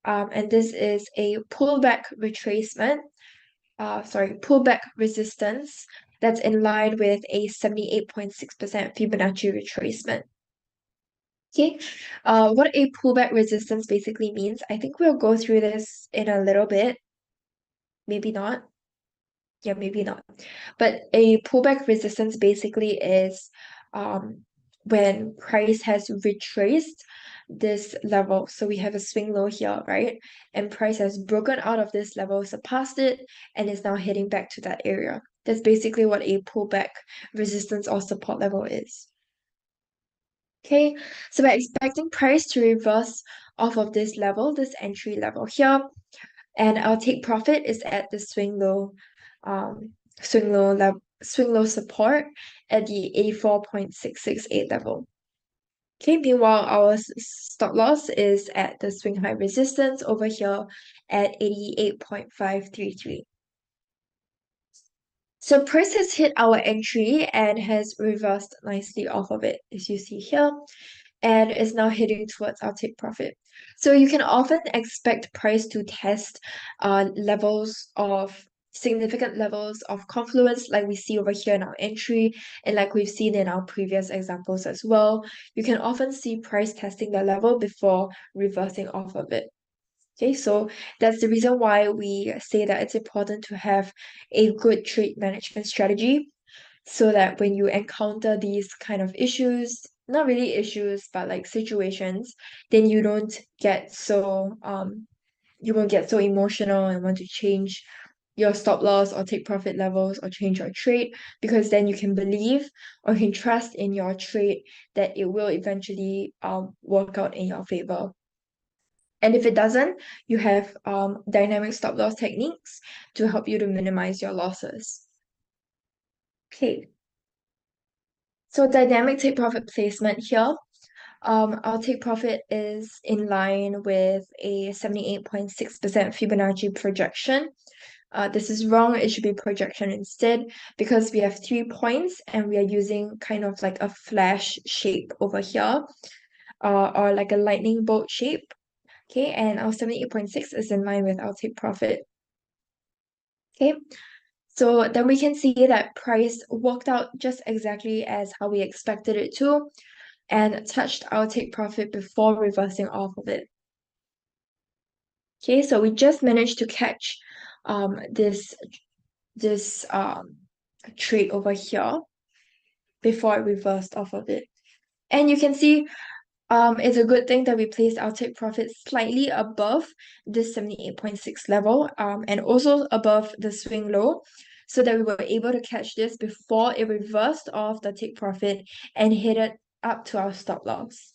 And this is a pullback retracement, pullback resistance that's in line with a 78.6% Fibonacci retracement. Okay, what a pullback resistance basically means, I think we'll go through this in a little bit, maybe not. Yeah, maybe not. But a pullback resistance basically is when price has retraced this level. So we have a swing low here, right? And price has broken out of this level, surpassed it, and is now heading back to that area. That's basically what a pullback resistance or support level is. Okay, so we're expecting price to reverse off of this level, this entry level here, and our take profit is at the um, swing low support at the 84.668 level. Okay, meanwhile, our stop loss is at the swing high resistance over here at 88.533. So price has hit our entry and has reversed nicely off of it, as you see here, and is now heading towards our take profit. So you can often expect price to test levels of significant levels of confluence like we see over here in our entry and like we've seen in our previous examples as well. You can often see price testing the level before reversing off of it. Okay, so that's the reason why we say that it's important to have a good trade management strategy so that when you encounter these kind of issues, not really issues, but like situations, then you won't get so emotional and want to change your stop loss or take profit levels or change your trade because then you can believe or you can trust in your trade that it will eventually work out in your favor. And if it doesn't, you have dynamic stop loss techniques to help you to minimize your losses. Okay, so dynamic take profit placement here. Our take profit is in line with a 78.6% Fibonacci projection. This is wrong. It should be projection instead because we have 3 points and we are using kind of like a flash shape over here, or like a lightning bolt shape. Okay, and our 78.6 is in line with our take profit. Okay, so then we can see that price worked out just exactly as how we expected it to and touched our take profit before reversing off of it. Okay, so we just managed to catch this trade over here before it reversed off of it. And you can see it's a good thing that we placed our take profit slightly above this 78.6 level and also above the swing low so that we were able to catch this before it reversed off the take profit and headed up to our stop loss.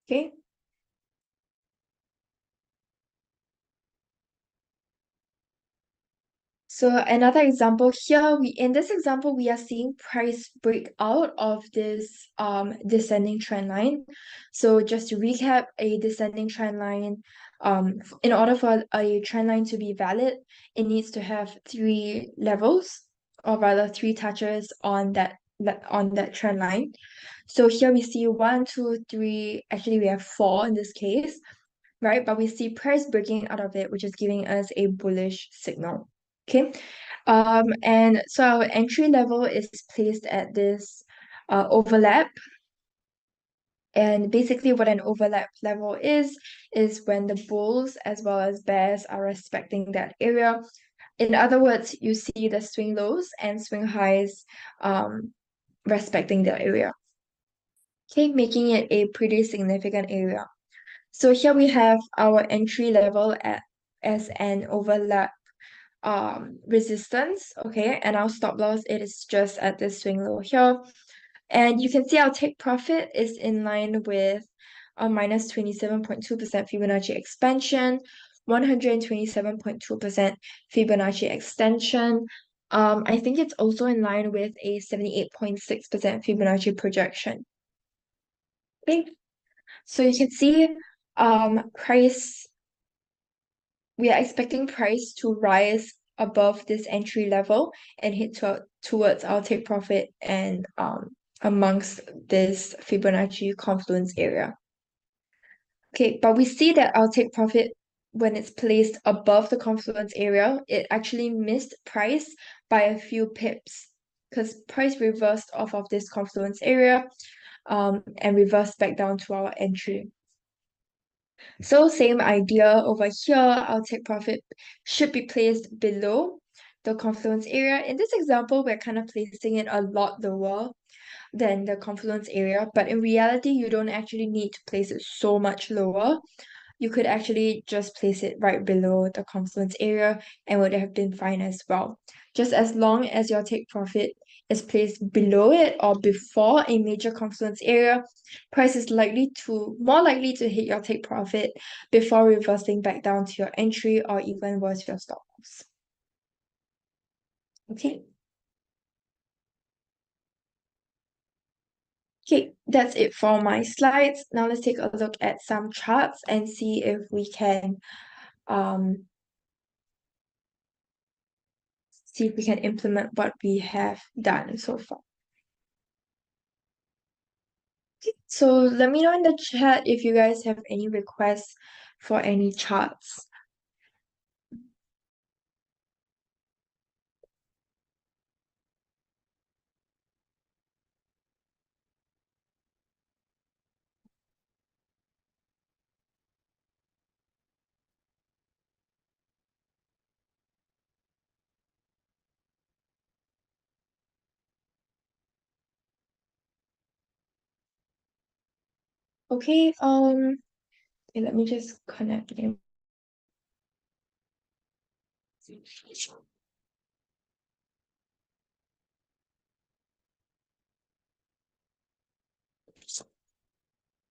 Okay. So another example here, in this example, we are seeing price break out of this descending trend line. So just to recap, a descending trend line, in order for a trend line to be valid, it needs to have three levels, or rather three touches on that trend line. So here we see one, two, three, actually we have four in this case, right? But we see price breaking out of it, which is giving us a bullish signal. Okay. And so our entry level is placed at this overlap. And basically what an overlap level is when the bulls as well as bears are respecting that area. In other words, you see the swing lows and swing highs respecting that area. Okay, making it a pretty significant area. So here we have our entry level as an overlap resistance, okay, and our stop loss, it is just at this swing low here. And you can see our take profit is in line with a minus 27.2% Fibonacci expansion, 127.2% Fibonacci extension. I think it's also in line with a 78.6% Fibonacci projection. Okay, so you can see price, we are expecting price to rise above this entry level and hit towards our take profit and amongst this Fibonacci confluence area. Okay, but we see that our take profit, when it's placed above the confluence area, it actually missed price by a few pips because price reversed off of this confluence area and reversed back down to our entry. So same idea over here, our take profit should be placed below the confluence area. In this example, we're kind of placing it a lot lower than the confluence area, but in reality, you don't actually need to place it so much lower. You could actually just place it right below the confluence area and would have been fine as well. Just as long as your take profit is placed below it or before a major confluence area, price is more likely to hit your take profit before reversing back down to your entry or even worse, your stop loss. Okay. Okay, that's it for my slides. Now let's take a look at some charts and see if we can implement what we have done so far. So let me know in the chat if you guys have any requests for any charts. Okay, let me just connect them.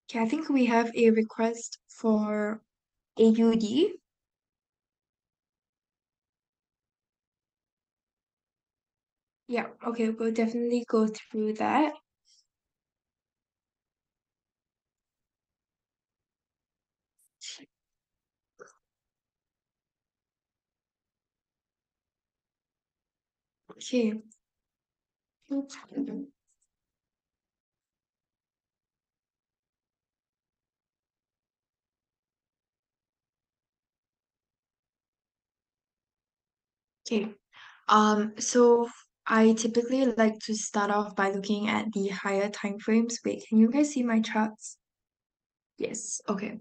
Okay, I think we have a request for AUD. Yeah, okay, we'll definitely go through that. Okay. Okay. So I typically like to start off by looking at the higher time frames. Wait, can you guys see my charts? Yes, okay.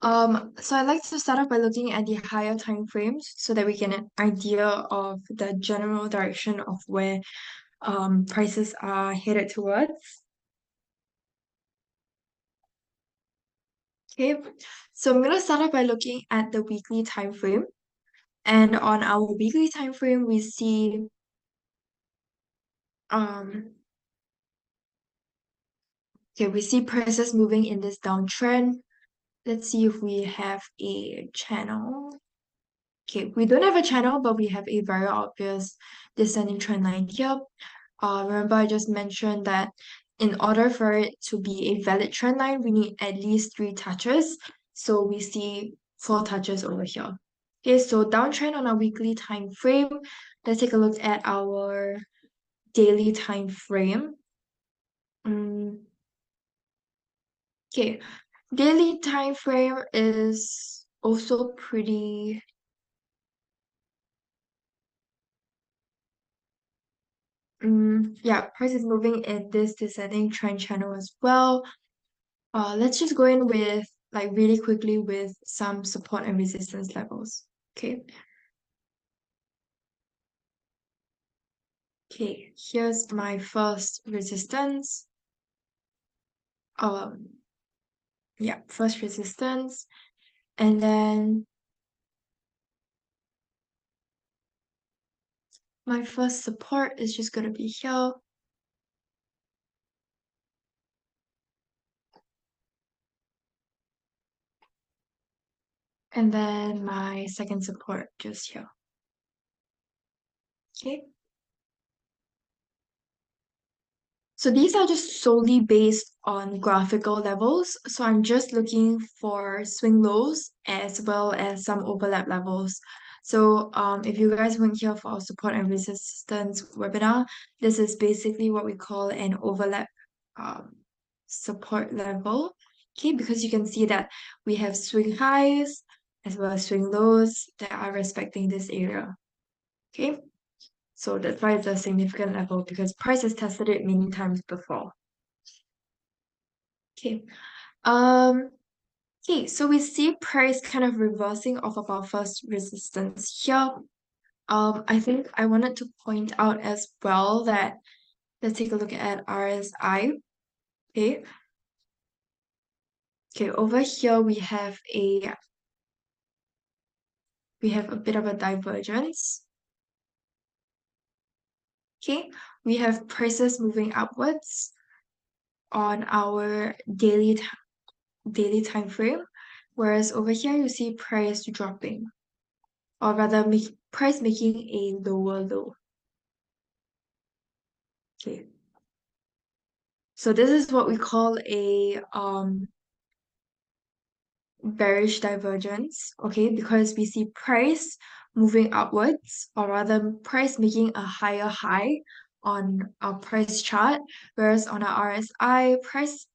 So I like to start off by looking at the higher time frames so that we get an idea of the general direction of where prices are headed towards. Okay, so I'm gonna start off by looking at the weekly time frame. And on our weekly time frame, um we see prices moving in this downtrend. Let's see if we have a channel. Okay, we don't have a channel, but we have a very obvious descending trend line here. Remember I just mentioned that in order for it to be a valid trend line, we need at least 3 touches. So we see 4 touches over here. Okay, so downtrend on our weekly time frame. Let's take a look at our daily time frame. Mm, okay, daily time frame is also pretty. Yeah, price is moving in this descending trend channel as well. Let's just go in with like really quickly with some support and resistance levels. Okay. Okay, here's my first resistance. Um, yeah, first resistance. And then my first support is just gonna be here. And then my second support just here. Okay. So these are just solely based on graphical levels. So I'm just looking for swing lows as well as some overlap levels. So if you guys weren't here for our support and resistance webinar, this is basically what we call an overlap um, support level. Okay, because you can see that we have swing highs as well as swing lows that are respecting this area. Okay. So that's why it's a significant level because price has tested it many times before. Okay. Um, okay, so we see price kind of reversing off of our first resistance here. I think I wanted to point out as well that let's take a look at RSI. Okay. Okay, over here we have a bit of a divergence. Okay, we have prices moving upwards on our daily time frame, whereas over here you see price dropping, or rather price making a lower low. Okay, so this is what we call a bearish divergence. Okay, because we see price moving upwards, or rather price making a higher high on our price chart, whereas on our RSI price,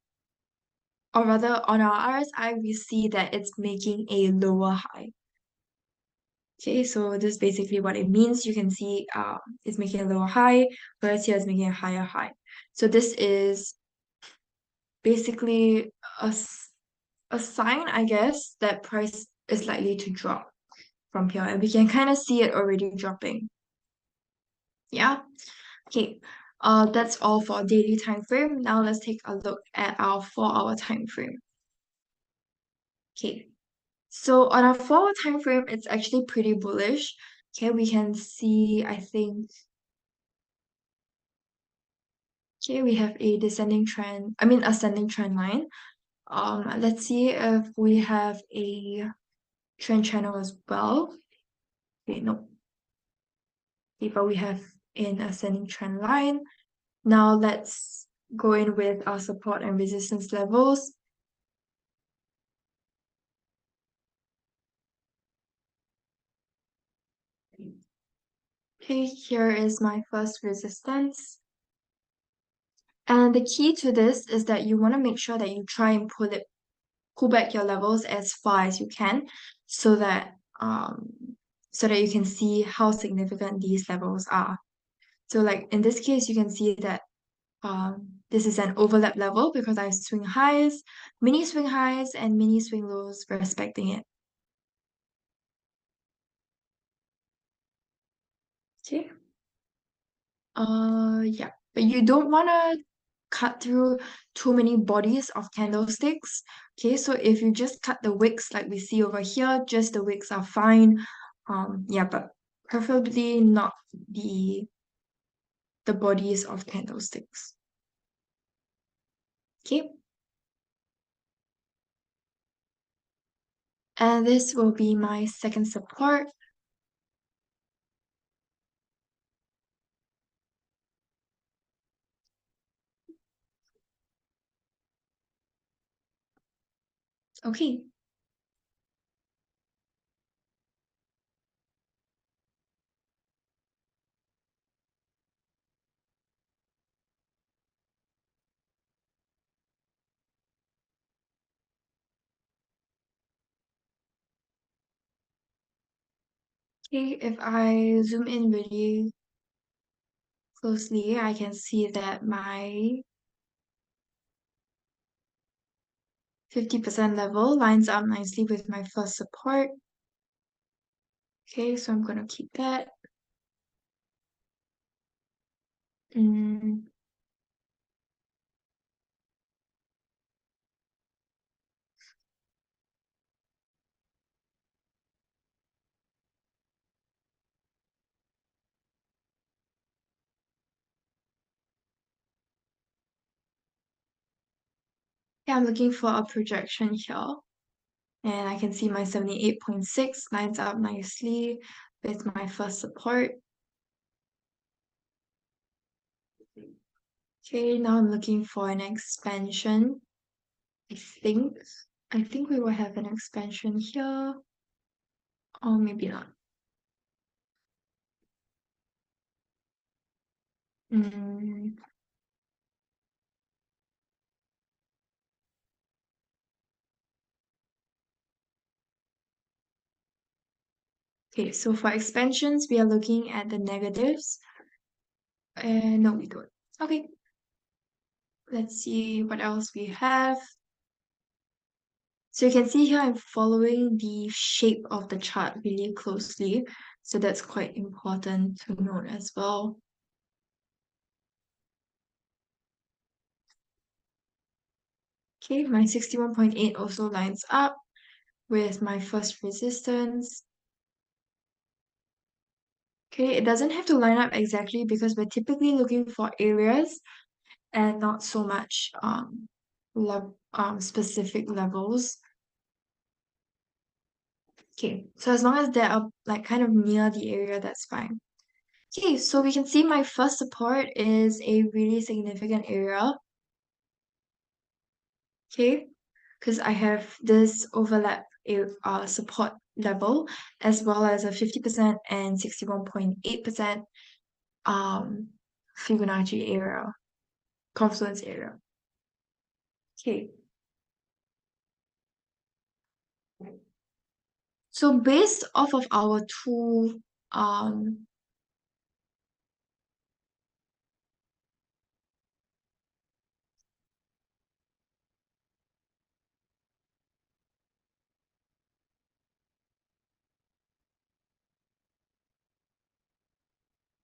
or rather on our RSI, we see that it's making a lower high. Okay, so this is basically what it means. You can see it's making a lower high, whereas here it's making a higher high. So this is basically a sign, I guess, that price is likely to drop from here. And we can kind of see it already dropping. Yeah. Okay. That's all for daily time frame. Now let's take a look at our 4-hour time frame. Okay. So on our 4-hour time frame, it's actually pretty bullish. Okay, we can see, I think. Okay, we have a ascending trend line. Let's see if we have a trend channel as well. Okay, no. Okay, but we have an ascending trend line. Now let's go in with our support and resistance levels. Okay, here is my first resistance. And the key to this is that you want to make sure that you try and pull back your levels as far as you can so that you can see how significant these levels are. So like in this case, you can see that this is an overlap level because I have mini swing highs, and mini swing lows respecting it. Okay. Yeah, but you don't want to cut through too many bodies of candlesticks. Okay, so if you just cut the wicks like we see over here, just the wicks are fine. Yeah, but preferably not the bodies of candlesticks. Okay, and this will be my second support. Okay, okay, if I zoom in really closely, I can see that my 50% level lines up nicely with my first support. Okay, so I'm gonna keep that. Mm, yeah, I'm looking for a projection here. And I can see my 78.6 lines up nicely with my first support. Okay, now I'm looking for an expansion. I think I think we will have an expansion here, or maybe not. Mm, okay, so for expansions, we are looking at the negatives. And no, we don't. Okay, let's see what else we have. So you can see here I'm following the shape of the chart really closely. So that's quite important to note as well. Okay, my 61.8 also lines up with my first resistance. Okay, it doesn't have to line up exactly because we're typically looking for areas and not so much specific levels. Okay, so as long as they are like kind of near the area, that's fine. Okay, so we can see my first support is a really significant area. Okay, because I have this overlap support level as well as a 50% and 61.8% um Fibonacci area, confluence area. Okay, so based off of our two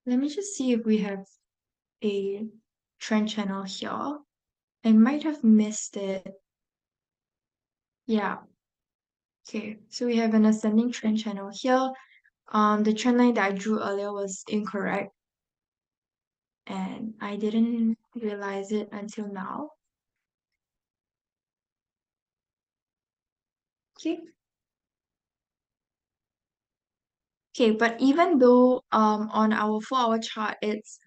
let me just see if we have a trend channel here. I might have missed it. Yeah. Okay, so we have an ascending trend channel here. The trend line that I drew earlier was incorrect, and I didn't realize it until now. Okay. Okay, but even though on our 4-hour chart it's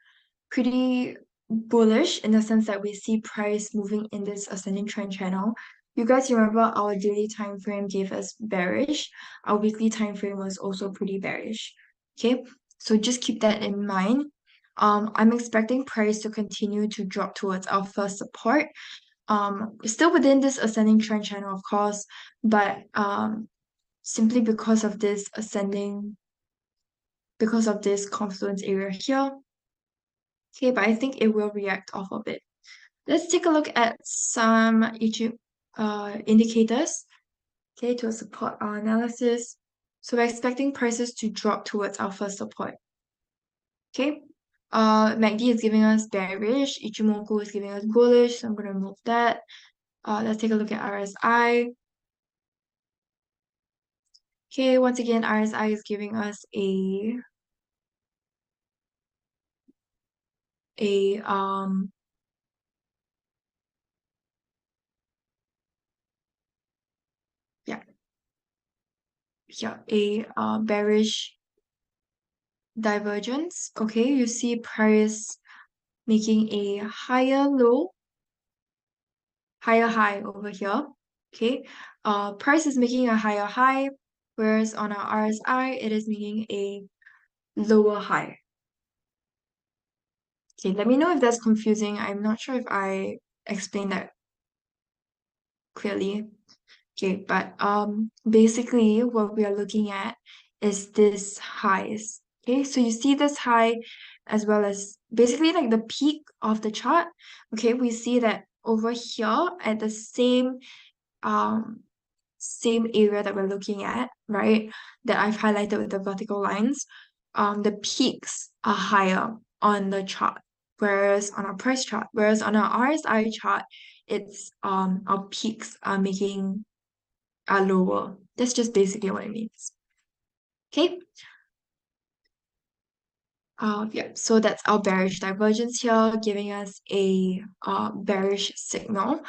pretty bullish in the sense that we see price moving in this ascending trend channel. You guys remember our daily time frame gave us bearish. Our weekly time frame was also pretty bearish. Okay, so just keep that in mind. I'm expecting price to continue to drop towards our first support. Still within this ascending trend channel, of course, but simply because of this confluence area here. Okay, but I think it will react off of it. Let's take a look at some indicators, okay, to support our analysis. So we're expecting prices to drop towards our first support. Okay. MACD is giving us bearish, Ichimoku is giving us bullish, so I'm gonna remove that. Let's take a look at RSI. Okay, once again, RSI is giving us a yeah, a bearish divergence. Okay, you see price making a higher low, higher high over here. Okay, price is making a higher high, whereas on our RSI, it is making a lower high. Okay, let me know if that's confusing. I'm not sure if I explained that clearly. Okay, but basically what we are looking at is this highs. Okay, so you see this high as well as basically like the peak of the chart. Okay, we see that over here at the um same area that we're looking at, right? That I've highlighted with the vertical lines. The peaks are higher on the chart, whereas on our price chart, whereas on our RSI chart, it's our peaks are lower. That's just basically what it means. Okay. Yeah, so that's our bearish divergence here, giving us a bearish signal.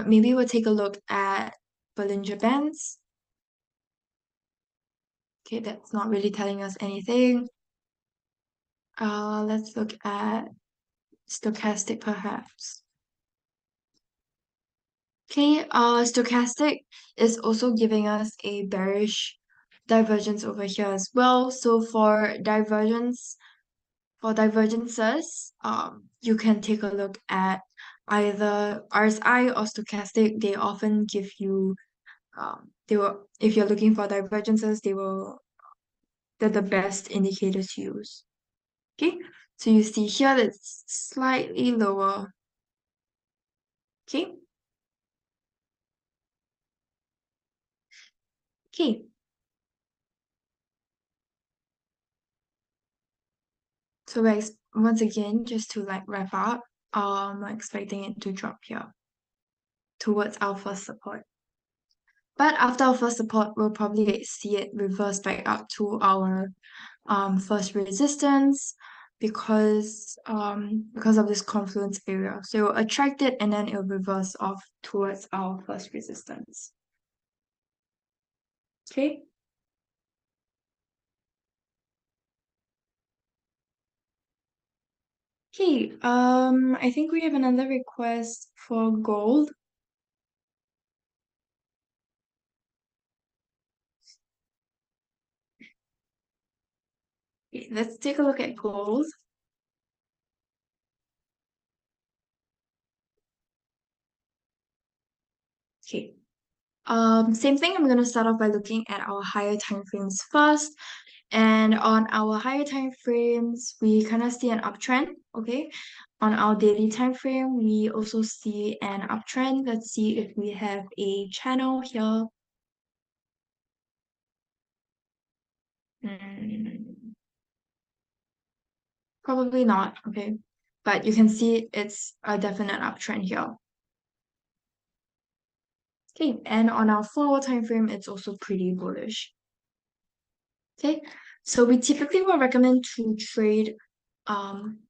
Maybe we'll take a look at Bollinger Bands. Okay, that's not really telling us anything. Let's look at stochastic perhaps. Okay, stochastic is also giving us a bearish divergence over here as well. So for divergences, you can take a look at either RSI or stochastic. They often give you, if you're looking for divergences, they're the best indicator to use. Okay, so you see here that's slightly lower. Okay, okay. So once again, just to like wrap up, we're expecting it to drop here towards our first support. But after our first support, we'll probably see it reverse back up to our first resistance because of this confluence area. So it'll attract it and then it'll reverse off towards our first resistance. Okay. Okay, I think we have another request for gold. Okay, let's take a look at gold. Okay. Same thing, I'm gonna start off by looking at our higher time frames first. And on our higher time frames, we kind of see an uptrend, okay? On our daily time frame, we also see an uptrend. Let's see if we have a channel here. Mm, probably not, okay? But you can see it's a definite uptrend here. Okay, and on our 4 hour time frame, it's also pretty bullish. Okay, so we typically will recommend to trade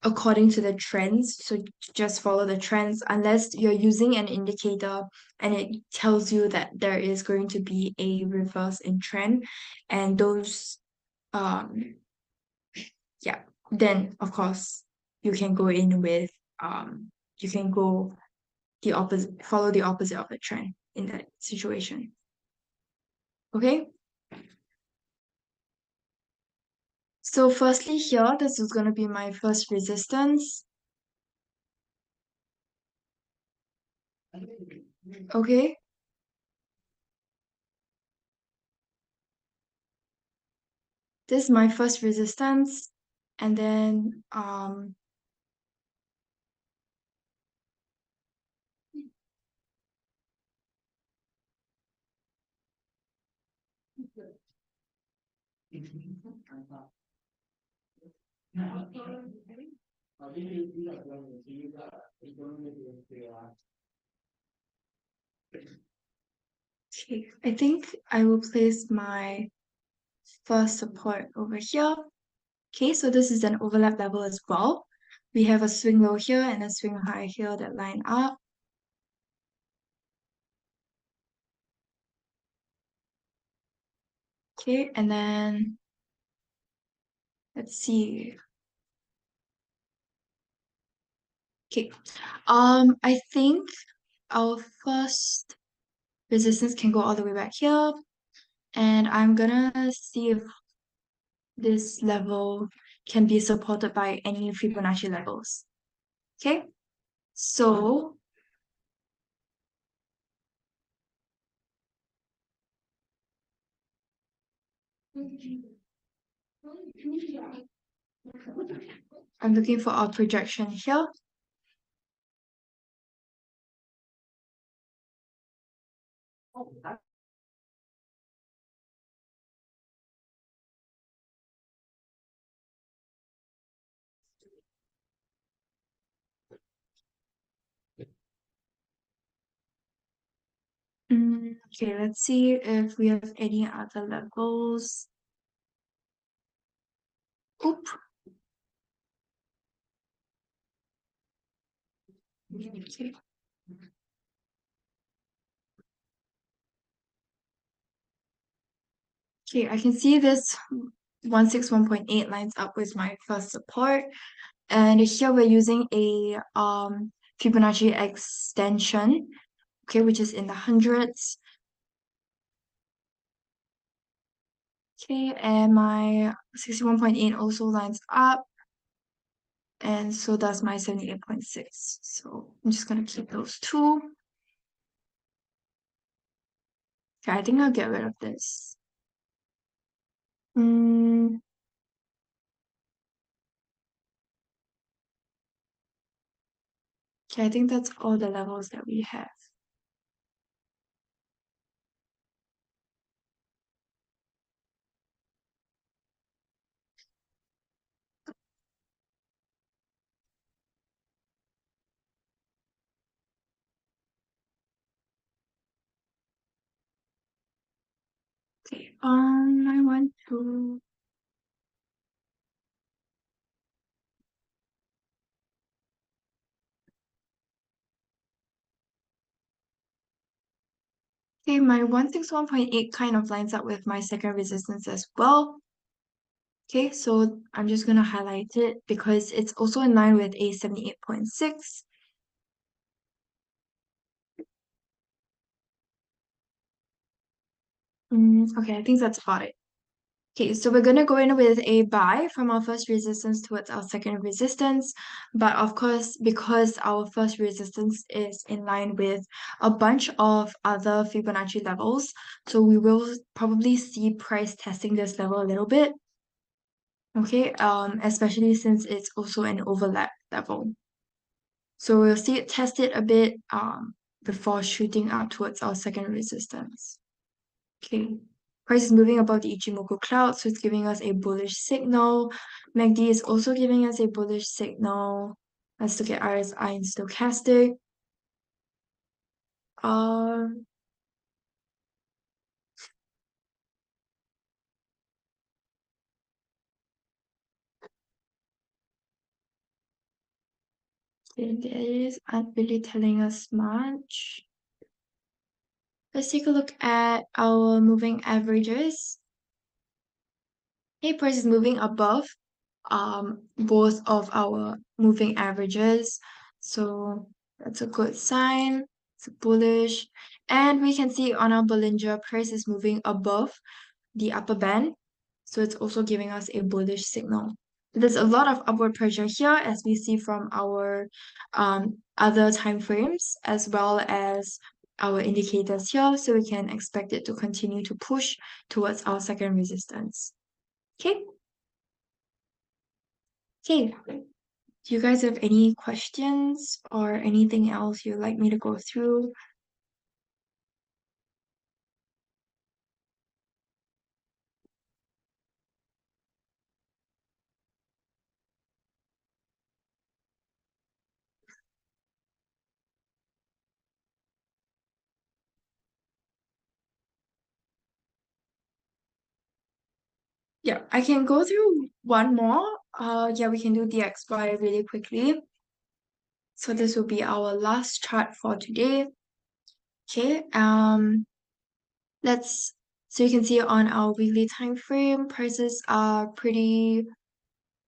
according to the trends. So just follow the trends unless you're using an indicator and it tells you that there is going to be a reverse in trend, and those yeah, then of course you can go in with you can go the opposite, follow the opposite of the trend in that situation. Okay. So firstly here, this is going to be my first resistance. Okay. This is my first resistance. And then Okay, I think I will place my first support over here. Okay, so this is an overlap level as well. We have a swing low here and a swing high here that line up. Okay, and then let's see. Okay, I think our first resistance can go all the way back here, and I'm gonna see if this level can be supported by any Fibonacci levels. Okay, so I'm looking for our projection here. Okay, let's see if we have any other levels. Oop. Okay. Okay, I can see this 161.8 lines up with my first support. And here we're using a Fibonacci extension, okay, which is in the hundreds. Okay, and my 61.8 also lines up, and so does my 78.6. So I'm just gonna keep those two. Okay, I think I'll get rid of this. Mm, okay, I think that's all the levels that we have. Okay, I want to. Okay, my 161.8 kind of lines up with my second resistance as well. Okay, so I'm just gonna highlight it because it's also in line with a 78.6. Okay, I think that's about it. Okay, so we're gonna go in with a buy from our first resistance towards our second resistance. But of course, because our first resistance is in line with a bunch of other Fibonacci levels, so we will probably see price testing this level a little bit. Okay, especially since it's also an overlap level. So we'll see it test it a bit before shooting up towards our second resistance. Okay. Price is moving above the Ichimoku cloud, so it's giving us a bullish signal. MACD is also giving us a bullish signal. Let's look at RSI and stochastic. Um, these aren't really telling us much. Let's take a look at our moving averages. Okay, price is moving above both of our moving averages. So that's a good sign. It's bullish. And we can see on our Bollinger, price is moving above the upper band. So it's also giving us a bullish signal. There's a lot of upward pressure here as we see from our other time frames as well as our indicators here. So we can expect it to continue to push towards our second resistance. Okay. Okay. Do you guys have any questions or anything else you'd like me to go through? Yeah, I can go through one more. Yeah, we can do DXY really quickly. So this will be our last chart for today. Okay, let's so you can see on our weekly time frame, prices are pretty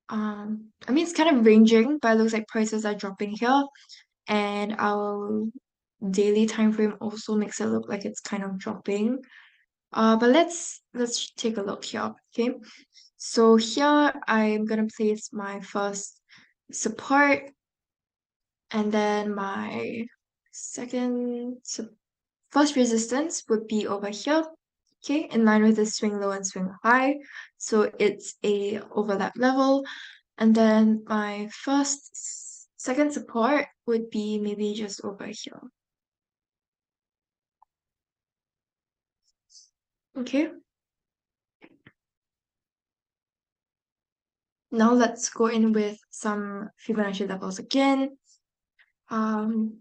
I mean it's kind of ranging, but it looks like prices are dropping here. And our daily time frame also makes it look like it's kind of dropping. But let's take a look here. Okay. So here I'm gonna place my first support and then my second first resistance would be over here. Okay, in line with the swing low and swing high. So it's a overlap level. And then my second support would be maybe just over here. Okay, now let's go in with some Fibonacci levels again. Um,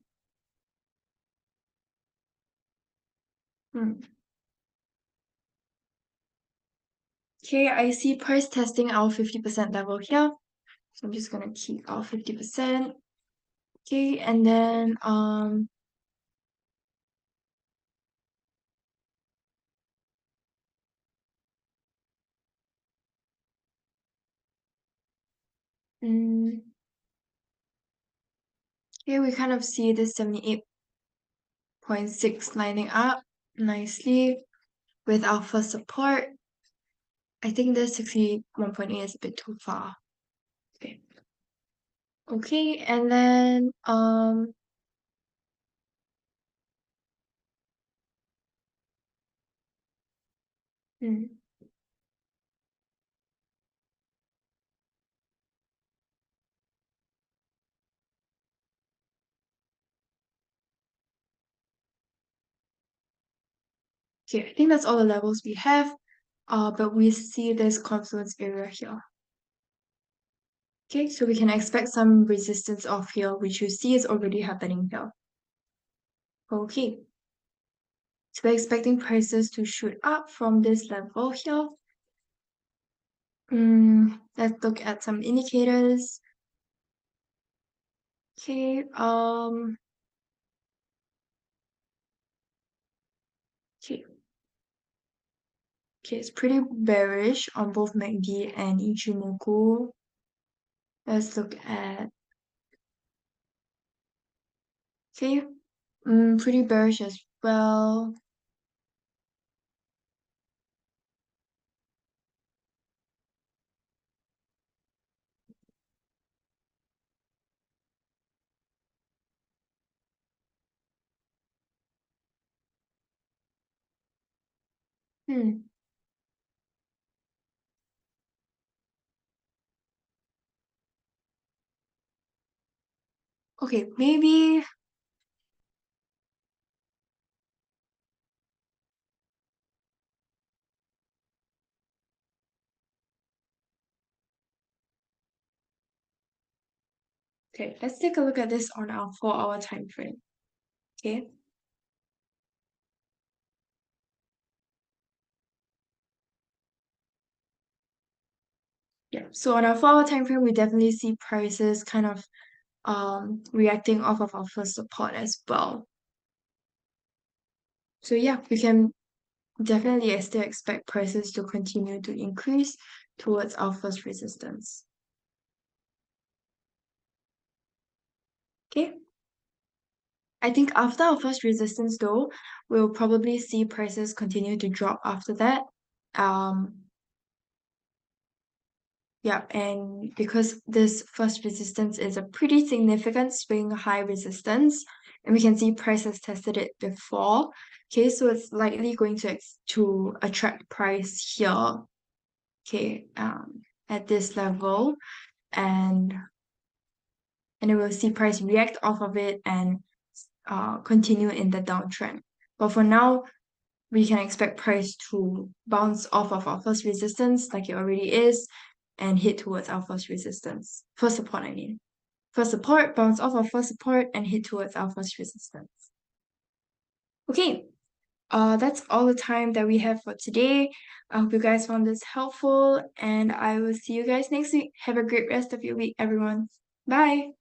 hmm. Okay, I see price testing our 50% level here. So I'm just gonna keep our 50%. Okay, and then mm, here we kind of see this 78.6 lining up nicely with our first support. I think this 61.8 is a bit too far. Okay. Okay, and then hmm, okay, I think that's all the levels we have. But we see this confluence area here. Okay, so we can expect some resistance off here, which you see is already happening here. Okay, so we're expecting prices to shoot up from this level here. Let's look at some indicators. Okay, okay, okay, it's pretty bearish on both MACD and Ichimoku. Let's look at, okay, pretty bearish as well. Hmm. Okay, maybe. Okay, let's take a look at this on our 4-hour time frame. Okay. Yeah. So on our 4-hour time frame, we definitely see prices kind of reacting off of our first support as well. So yeah, we can definitely still expect prices to continue to increase towards our first resistance. Okay. I think after our first resistance though, we'll probably see prices continue to drop after that. Um, yeah, and because this first resistance is a pretty significant swing high resistance, and we can see price has tested it before. Okay, so it's likely going to attract price here. Okay, at this level, and and it will see price react off of it and continue in the downtrend. But for now, we can expect price to bounce off of our first resistance like it already is and hit towards our first resistance. First support, I mean. First support, bounce off of first support and hit towards our first resistance. Okay. That's all the time that we have for today. I hope you guys found this helpful, and I will see you guys next week. Have a great rest of your week, everyone. Bye.